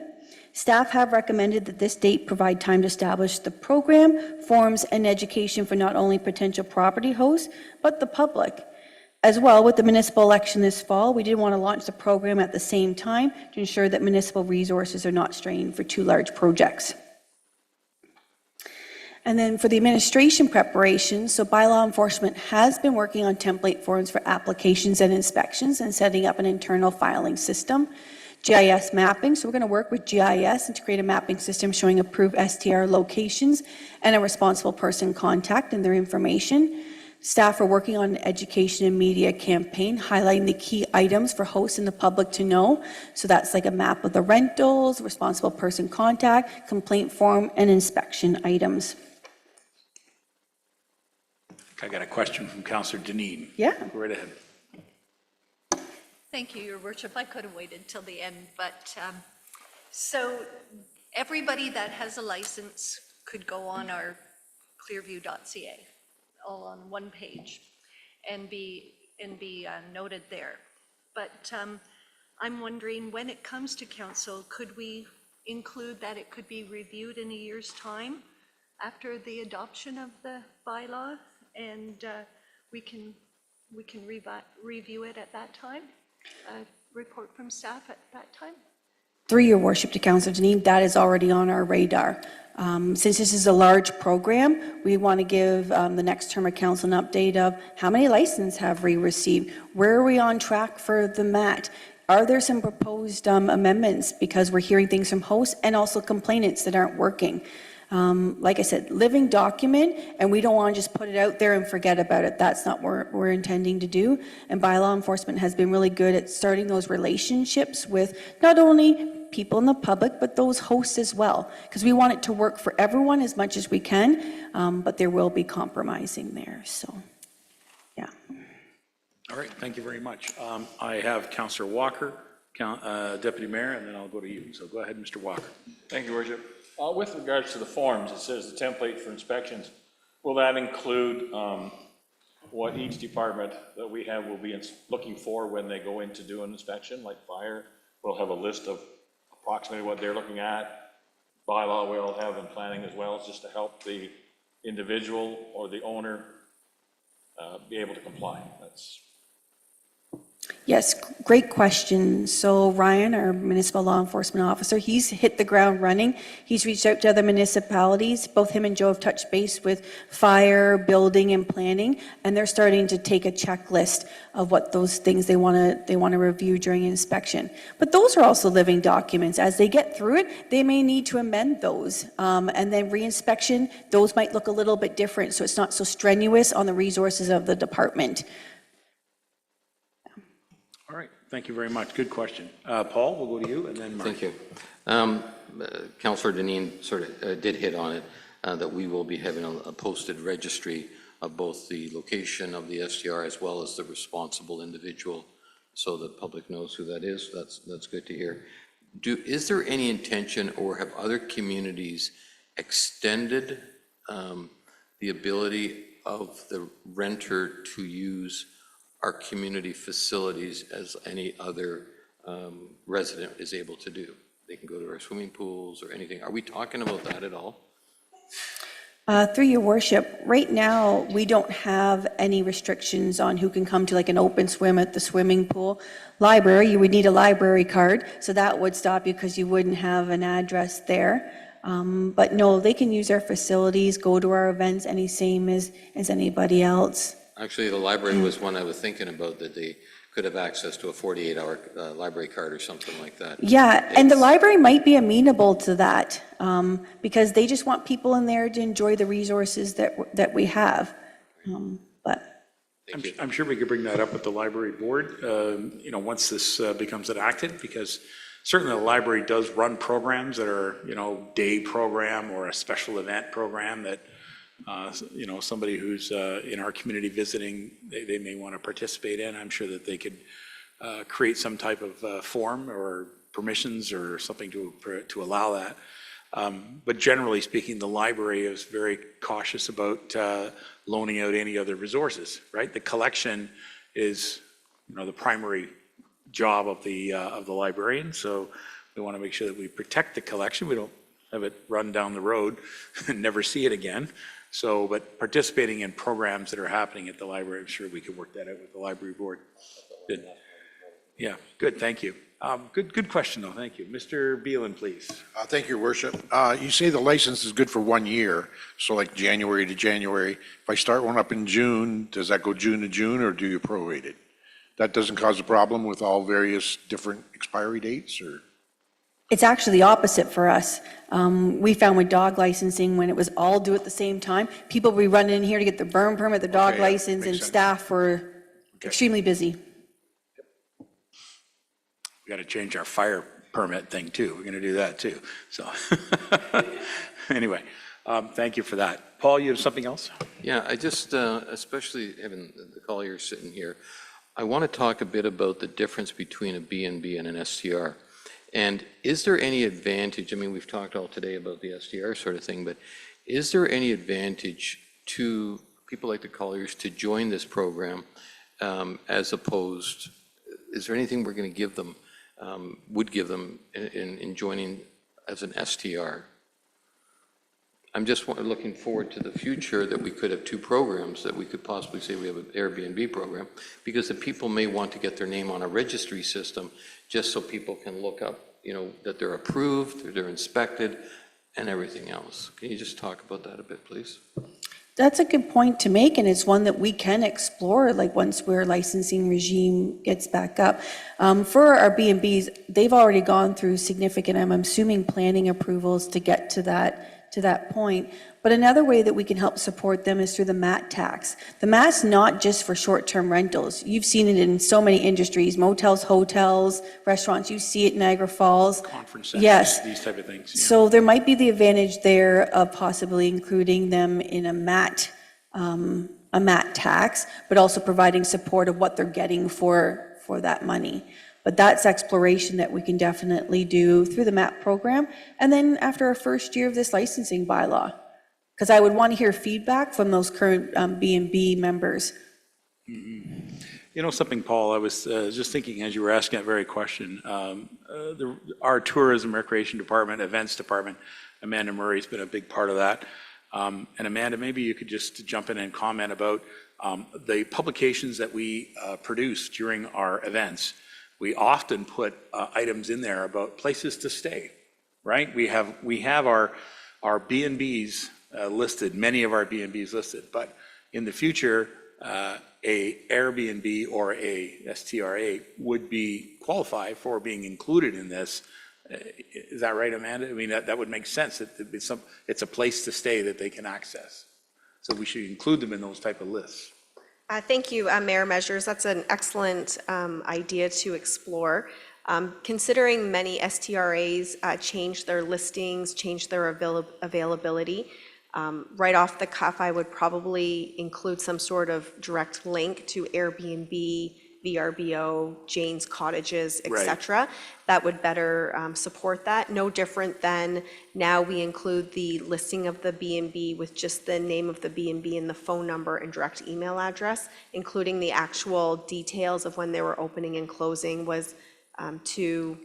Staff have recommended that this date provide time to establish the program, forms, and education for not only potential property hosts, but the public. As well, with the municipal election this fall, we did want to launch the program at the same time to ensure that municipal resources are not strained for two large projects. And then for the administration preparation, so bylaw enforcement has been working on template forms for applications and inspections and setting up an internal filing system. GIS mapping, so we're going to work with GIS and to create a mapping system showing approved STR locations and a responsible person contact and their information. Staff are working on an education and media campaign highlighting the key items for hosts and the public to know. So that's like a map of the rentals, responsible person contact, complaint form, and inspection items. I got a question from Councillor Deneen. Yeah. Go right ahead. Thank you, Your Worship. I could have waited till the end, but so everybody that has a license could go on our clearview.ca, all on one page, and be noted there. But I'm wondering, when it comes to council, could we include that it could be reviewed in a year's time after the adoption of the bylaw, and we can review it at that time? Report from staff at that time? Through your worship to Councillor Deneen, that is already on our radar. Since this is a large program, we want to give the next term of council an update of how many licenses have we received? Where are we on track for the MAT? Are there some proposed amendments? Because we're hearing things from hosts and also complainants that aren't working. Like I said, living document, and we don't want to just put it out there and forget about it. That's not what we're intending to do. And bylaw enforcement has been really good at starting those relationships with not only people in the public, but those hosts as well. Because we want it to work for everyone as much as we can, but there will be compromising there, so, yeah. All right, thank you very much. I have Councillor Walker, Deputy Mayor, and then I'll go to you. So go ahead, Mr. Walker. Thank you, Worship. With regards to the forms, it says the template for inspections. Will that include what each department that we have will be looking for when they go in to do an inspection, like fire? We'll have a list of approximately what they're looking at. Bylaw we'll have in planning as well, just to help the individual or the owner be able to comply. That's Yes, great question. So Ryan, our municipal law enforcement officer, he's hit the ground running. He's reached out to other municipalities. Both him and Joe have touched base with fire, building, and planning, and they're starting to take a checklist of what those things they want to review during inspection. But those are also living documents. As they get through it, they may need to amend those, and then reinspection. Those might look a little bit different, so it's not so strenuous on the resources of the department. All right, thank you very much. Good question. Paul, we'll go to you, and then Mark. Thank you. Councillor Deneen sort of did hit on it, that we will be having a posted registry of both the location of the STR as well as the responsible individual, so the public knows who that is. That's good to hear. Is there any intention, or have other communities extended the ability of the renter to use our community facilities as any other resident is able to do? They can go to our swimming pools or anything. Are we talking about that at all? Through your worship, right now, we don't have any restrictions on who can come to like an open swim at the swimming pool. Library, you would need a library card, so that would stop you because you wouldn't have an address there. But no, they can use our facilities, go to our events, any same as anybody else. Actually, the library was one I was thinking about, that they could have access to a 48-hour library card or something like that. Yeah, and the library might be amenable to that, because they just want people in there to enjoy the resources that we have. But I'm sure we could bring that up with the library board, once this becomes enacted, because certainly the library does run programs that are, day program or a special event program that, somebody who's in our community visiting, they may want to participate in. I'm sure that they could create some type of form or permissions or something to allow that. But generally speaking, the library is very cautious about loaning out any other resources, right? The collection is the primary job of the librarian. So we want to make sure that we protect the collection. We don't have it run down the road and never see it again. So, but participating in programs that are happening at the library, I'm sure we could work that out with the library board. Good. Yeah, good, thank you. Good question, though, thank you. Mr. Beelan, please. Thank you, Your Worship. You say the license is good for 1 year, so like January to January. If I start one up in June, does that go June to June, or do you prorate it? That doesn't cause a problem with all various different expiry dates, or? It's actually the opposite for us. We found with dog licensing, when it was all due at the same time, people would be running in here to get their burn permit, their dog Okay, yeah, license, makes and sense. staff were extremely busy. We got to change our fire permit thing, too. We're going to do that, too. So, anyway, thank you for that. Paul, you have something else? Yeah, I just, especially having the Collier sitting here, I want to talk a bit about the difference between a B&B and an STR. And is there any advantage, I mean, we've talked all today about the STR sort of thing, but is there any advantage to people like the Colliers to join this program as opposed, is there anything we're going to give them, would give them in joining as an STR? I'm just looking forward to the future that we could have two programs, that we could possibly say we have an Airbnb program, because the people may want to get their name on a registry system just so people can look up, that they're approved, they're inspected, and everything else. Can you just talk about that a bit, please? That's a good point to make, and it's one that we can explore, like once our licensing regime gets back up. For our B&Bs, they've already gone through significant, I'm assuming, planning approvals to get to that point. But another way that we can help support them is through the MAT tax. The MAT's not just for short-term rentals. You've seen it in so many industries, motels, hotels, restaurants. You see it in Niagara Falls. Conference centers, Yes. these type of things. Yeah. So there might be the advantage there of possibly including them in a MAT tax, but also providing support of what they're getting for that money. But that's exploration that we can definitely do through the MAP program. And then after our first year of this licensing bylaw, because I would want to hear feedback from those current B&B members. Something, Paul, I was just thinking as you were asking that very question, our tourism, recreation department, events department, Amanda Murray's been a big part of that. And Amanda, maybe you could just jump in and comment about the publications that we produce during our events. We often put items in there about places to stay, right? We have our B&Bs listed, many of our B&Bs listed, but in the future, a Airbnb or a STRA would be qualified for being included in this. Is that right, Amanda? I mean, that would make sense. It's a place to stay that they can access. So we should include them in those type of lists. Thank you, Mayor Measures. That's an excellent idea to explore. Considering many STRAs change their listings, change their availability, right off the cuff, I would probably include some sort of direct link to Airbnb, VRBO, Jane's Cottages, et cetera. That would better support that. No different than now we include the listing of the B&B with just the name of the B&B and the phone number and direct email address, including the actual details of when they were opening and closing was too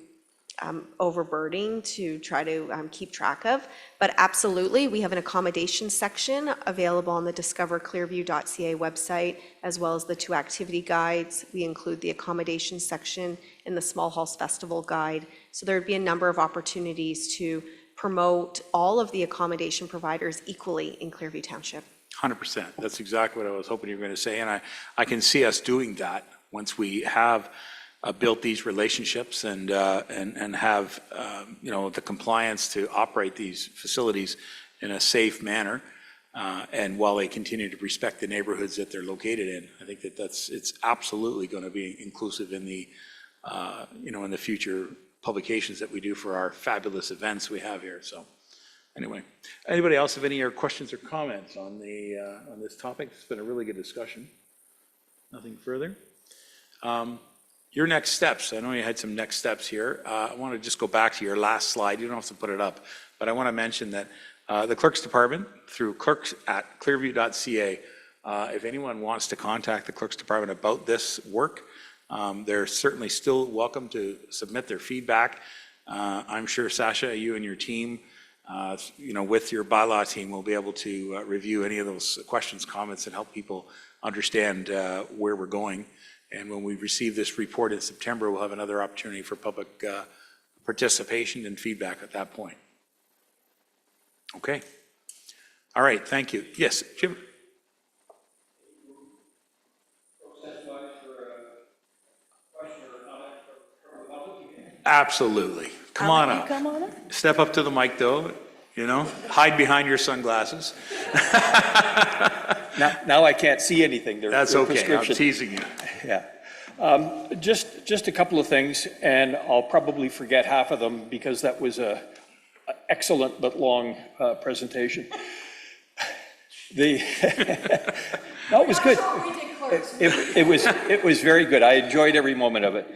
overburdening to try to keep track of. But absolutely, we have an accommodation section available on the discoverclearview.ca website, as well as the 2 activity guides. We include the accommodation section in the Small Halls Festival guide. So there would be a number of opportunities to promote all of the accommodation providers equally in Clearview Township. 100%. That's exactly what I was hoping you were going to say. And I can see us doing that once we have built these relationships and have the compliance to operate these facilities in a safe manner, and while they continue to respect the neighborhoods that they're located in. I think it's absolutely going to be inclusive in the in the future publications that we do for our fabulous events we have here. So anyway, anybody else have any questions or comments on this topic? It's been a really good discussion. Nothing further. Your next steps, I know you had some next steps here. I want to just go back to your last slide. You don't have to put it up, but I want to mention that the Clerk's Department, through clerks@clearview.ca, if anyone wants to contact the Clerk's Department about this work, They're certainly still welcome to submit their feedback. I'm sure, Sasha, you and your team, with your bylaw team, will be able to review any of those questions, comments, and help people understand where we're going. And when we receive this report in September, we'll have another opportunity for public participation and feedback at that point. Okay. All right, thank you. Yes, Jim? Absolutely. Come on up. Come on up. Step up to the mic, though, hide behind your sunglasses. Now I can't see anything. That's they're okay, I'm prescription. teasing you. Yeah. Just a couple of things, and I'll probably forget half of them because that was a excellent but long presentation. No, it was good. It was very good. I enjoyed every moment of it.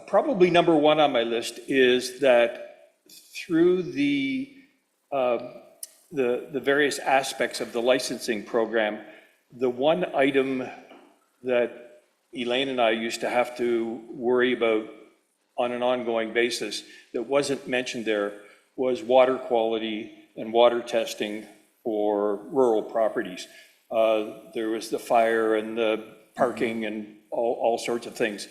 Probably number one on my list is that through the various aspects of the licensing program, the one item that Elaine and I used to have to worry about on an ongoing basis that wasn't mentioned there was water quality and water testing for rural properties. There was the fire and the parking and all sorts of things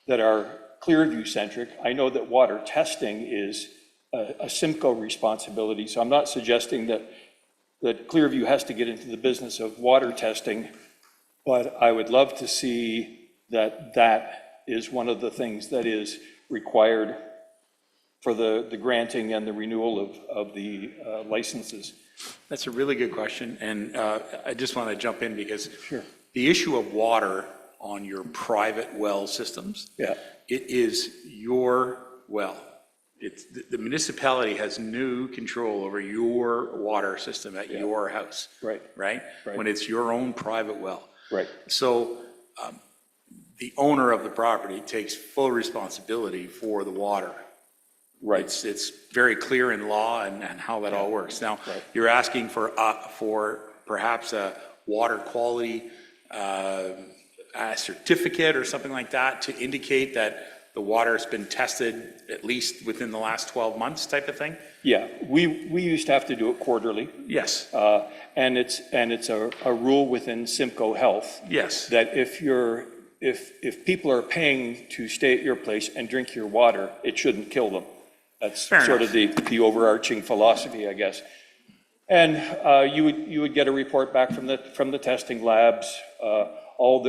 that are Clearview centric. I know that water testing is a Simcoe responsibility, so I'm not suggesting that Clearview has to get into the business of water testing, but I would love to see that is one of the things that is required for the granting and the renewal of the licenses. That's a really good question, and I just want to jump in because Sure. the issue of water on your private well systems, Yeah. it is your well. The municipality has no control over your water system at your house. Right. Right? Right. When it's your own private well. Right. So the owner of the property takes full responsibility for the water. Right. It's very clear in law and how that all works. Now, Right. you're asking for perhaps a water quality certificate or something like that to indicate that the water's been tested at least within the last 12 months type of thing? Yeah, we used to have to do it quarterly. Yes. And it's a rule within Simcoe Health. Yes. That if people are paying to stay at your place and drink your water, it shouldn't kill them. That's Fair sort enough. of the overarching philosophy, I guess. And you would get a report back from the testing labs. All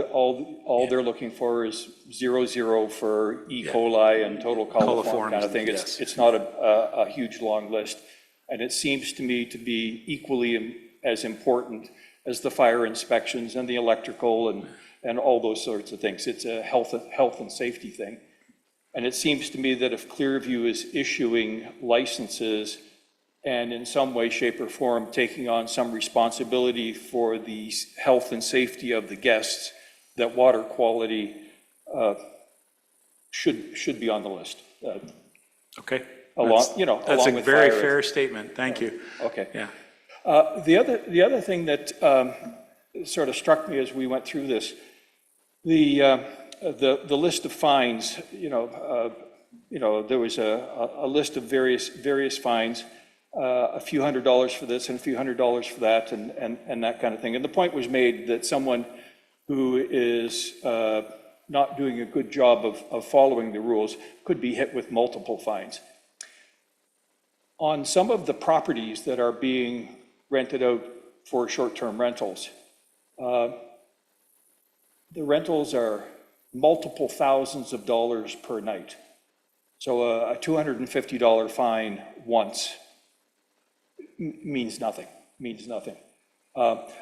they're looking for is 0 for E. coli and total coliform kind of thing. Yes. It's not a huge long list, and it seems to me to be equally as important as the fire inspections and the electrical and all those sorts of things. It's a health and safety thing, and it seems to me that if Clearview is issuing licenses and in some way, shape, or form taking on some responsibility for the health and safety of the guests, that water quality should be on the list. Okay. That's a very fair statement. Thank you. Okay. Yeah. The other thing that sort of struck me as we went through this, the list of fines. There was a list of various fines. A few $100s for this and a few $100s for that and that kind of thing. And the point was made that someone who is not doing a good job of following the rules could be hit with multiple fines. On some of the properties that are being rented out for short-term rentals, the rentals are multiple thousands of dollars per night. So a $250 fine once means nothing.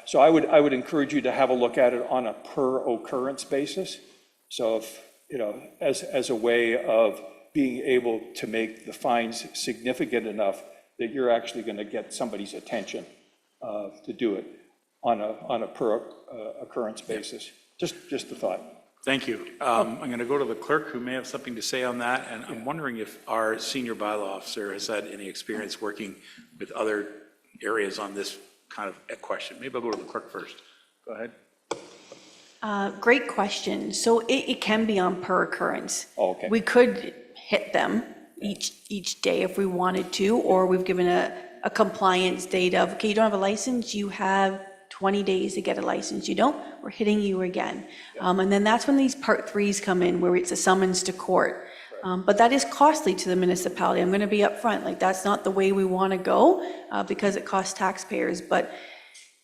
So I would encourage you to have a look at it on a per occurrence basis. So if, as a way of being able to make the fines significant enough that you're actually going to get somebody's attention to do it on a per occurrence basis. Just a thought. Thank you. I'm going to go to the clerk who may have something to say on that, and I'm wondering if our senior bylaw officer has had any experience working with other areas on this kind of a question. Maybe I'll go to the clerk first. Go ahead. Great question. So it can be on per occurrence. Oh, okay. We could hit them each day if we wanted to, or we've given a compliance date of, okay, you don't have a license, you have 20 days to get a license. You don't, we're hitting you again. And then that's when these part threes come in, where it's a summons to court. But that is costly to the municipality. I'm going to be upfront, like that's not the way we want to go because it costs taxpayers. But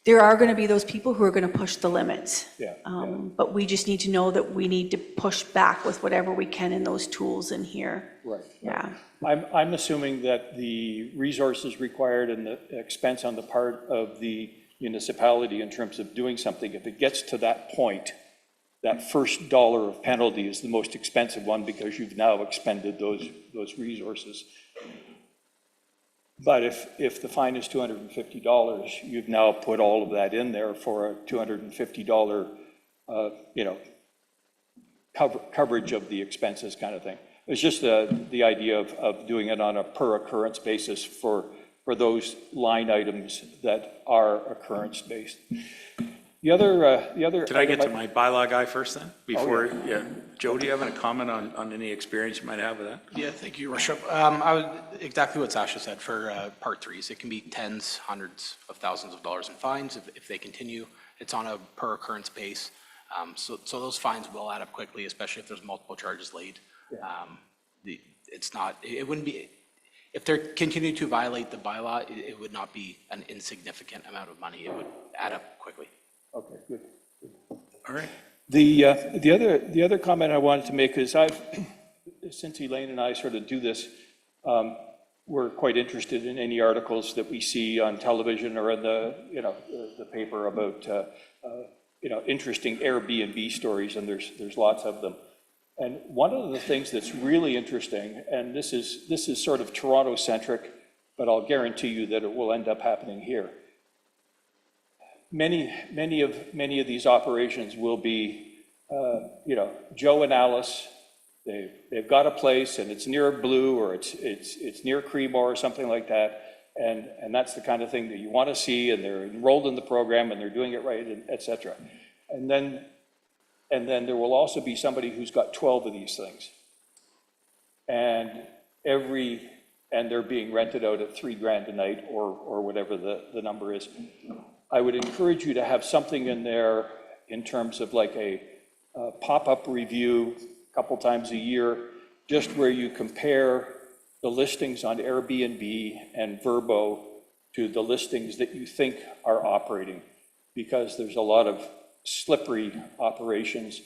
there are going to be those people who are going to push the limits. But we just need to know that we need to push back with whatever we can in those tools in here. Right. Yeah. I'm assuming that the resources required and the expense on the part of the municipality in terms of doing something, if it gets to that point, that first dollar of penalty is the most expensive one because you've now expended those resources. But if the fine is $250, you've now put all of that in there for a $250, coverage of the expenses kind of thing. It's just the idea of doing it on a per occurrence basis for those line items that are occurrence-based. The other. Did I get to my bylaw guy first then? Before, yeah. Joe, do you have any comment on any experience you might have with that? Yeah, thank you, Your Worship. Exactly what Sasha said for part threes. It can be tens, hundreds of thousands of dollars in fines if they continue. It's on a per occurrence base. So those fines will add up quickly, especially if there's multiple charges laid. It wouldn't be, if they're continuing to violate the bylaw, it would not be an insignificant amount of money. It would add up quickly. Okay, good. All right. The other comment I wanted to make is since Elaine and I sort of do this, we're quite interested in any articles that we see on television or in the paper about interesting Airbnb stories, and there's lots of them. And one of the things that's really interesting, and this is sort of Toronto-centric, but I'll guarantee you that it will end up happening here. Many of these operations will be, Joe and Alice. They've got a place, and it's near Blue, or it's near Creemore, or something like that, and that's the kind of thing that you want to see. And they're enrolled in the program, and they're doing it right, and et cetera. And then there will also be somebody who's got 12 of these things, and they're being rented out at $3,000 a night, or whatever the number is. I would encourage you to have something in there in terms of like a pop-up review a couple times a year, just where you compare the listings on Airbnb and Vrbo to the listings that you think are operating, because there's a lot of slippery operations.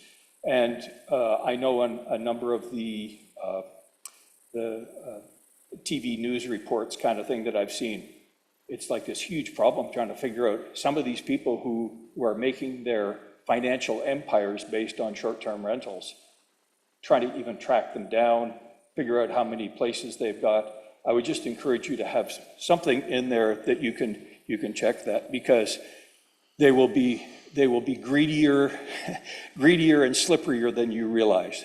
And I know on a number of the TV news reports kind of thing that I've seen, it's like this huge problem trying to figure out some of these people who are making their financial empires based on short-term rentals, trying to even track them down, figure out how many places they've got. I would just encourage you to have something in there that you can check that, because they will be greedier and slipperier than you realize.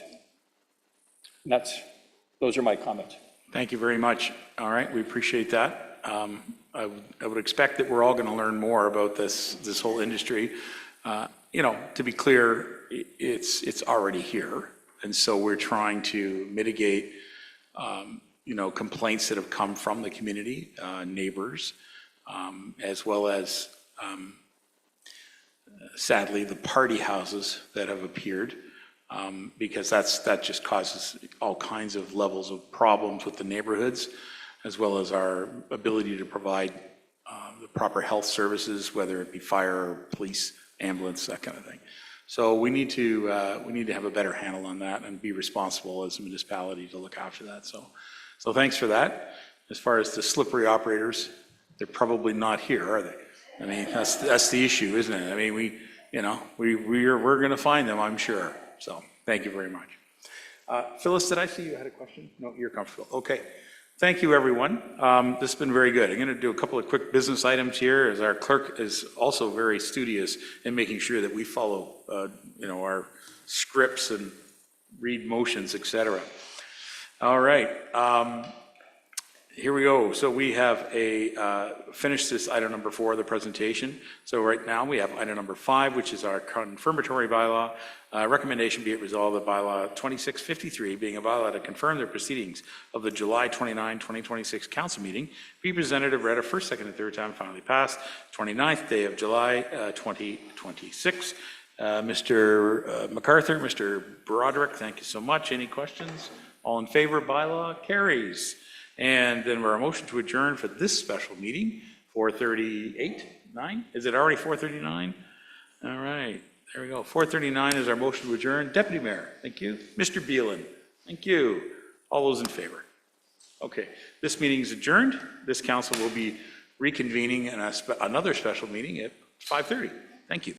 And those are my comments. Thank you very much. All right, we appreciate that. I would expect that we're all going to learn more about this whole industry. To be clear, it's already here, and so we're trying to mitigate, complaints that have come from the community, neighbors, as well as, sadly, the party houses that have appeared, because that just causes all kinds of levels of problems with the neighborhoods, as well as our ability to provide the proper health services, whether it be fire, police, ambulance, that kind of thing. So we need to have a better handle on that and be responsible as a municipality to look after that. So thanks for that. As far as the slippery operators, they're probably not here, are they? I mean, that's the issue, isn't it? I mean, we're going to find them, I'm sure. So thank you very much. Phyllis, did I see you had a question? No, you're comfortable. Okay. Thank you, everyone. This has been very good. I'm going to do a couple of quick business items here, as our clerk is also very studious in making sure that we follow, our scripts and read motions, etc. All right. Here we go. So we have finished this item number 4 of the presentation. So right now we have item number 5, which is our confirmatory bylaw. Recommendation be it resolved that bylaw 2653, being a bylaw to confirm the proceedings of the July 29, 2026 council meeting, be presented and read a first, second, and third time, finally passed, 29th day of July, 2026. Mr. MacArthur, Mr. Broderick, thank you so much. Any questions? All in favor, bylaw carries. And then we're a motion to adjourn for this special meeting, 4:38, 9? Is it already 4:39? All right, there we go. 4:39 is our motion to adjourn. Deputy Mayor, thank you. Mr. Beelan, thank you. All those in favor? Okay, this meeting is adjourned. This council will be reconvening in another special meeting at 5:30. Thank you.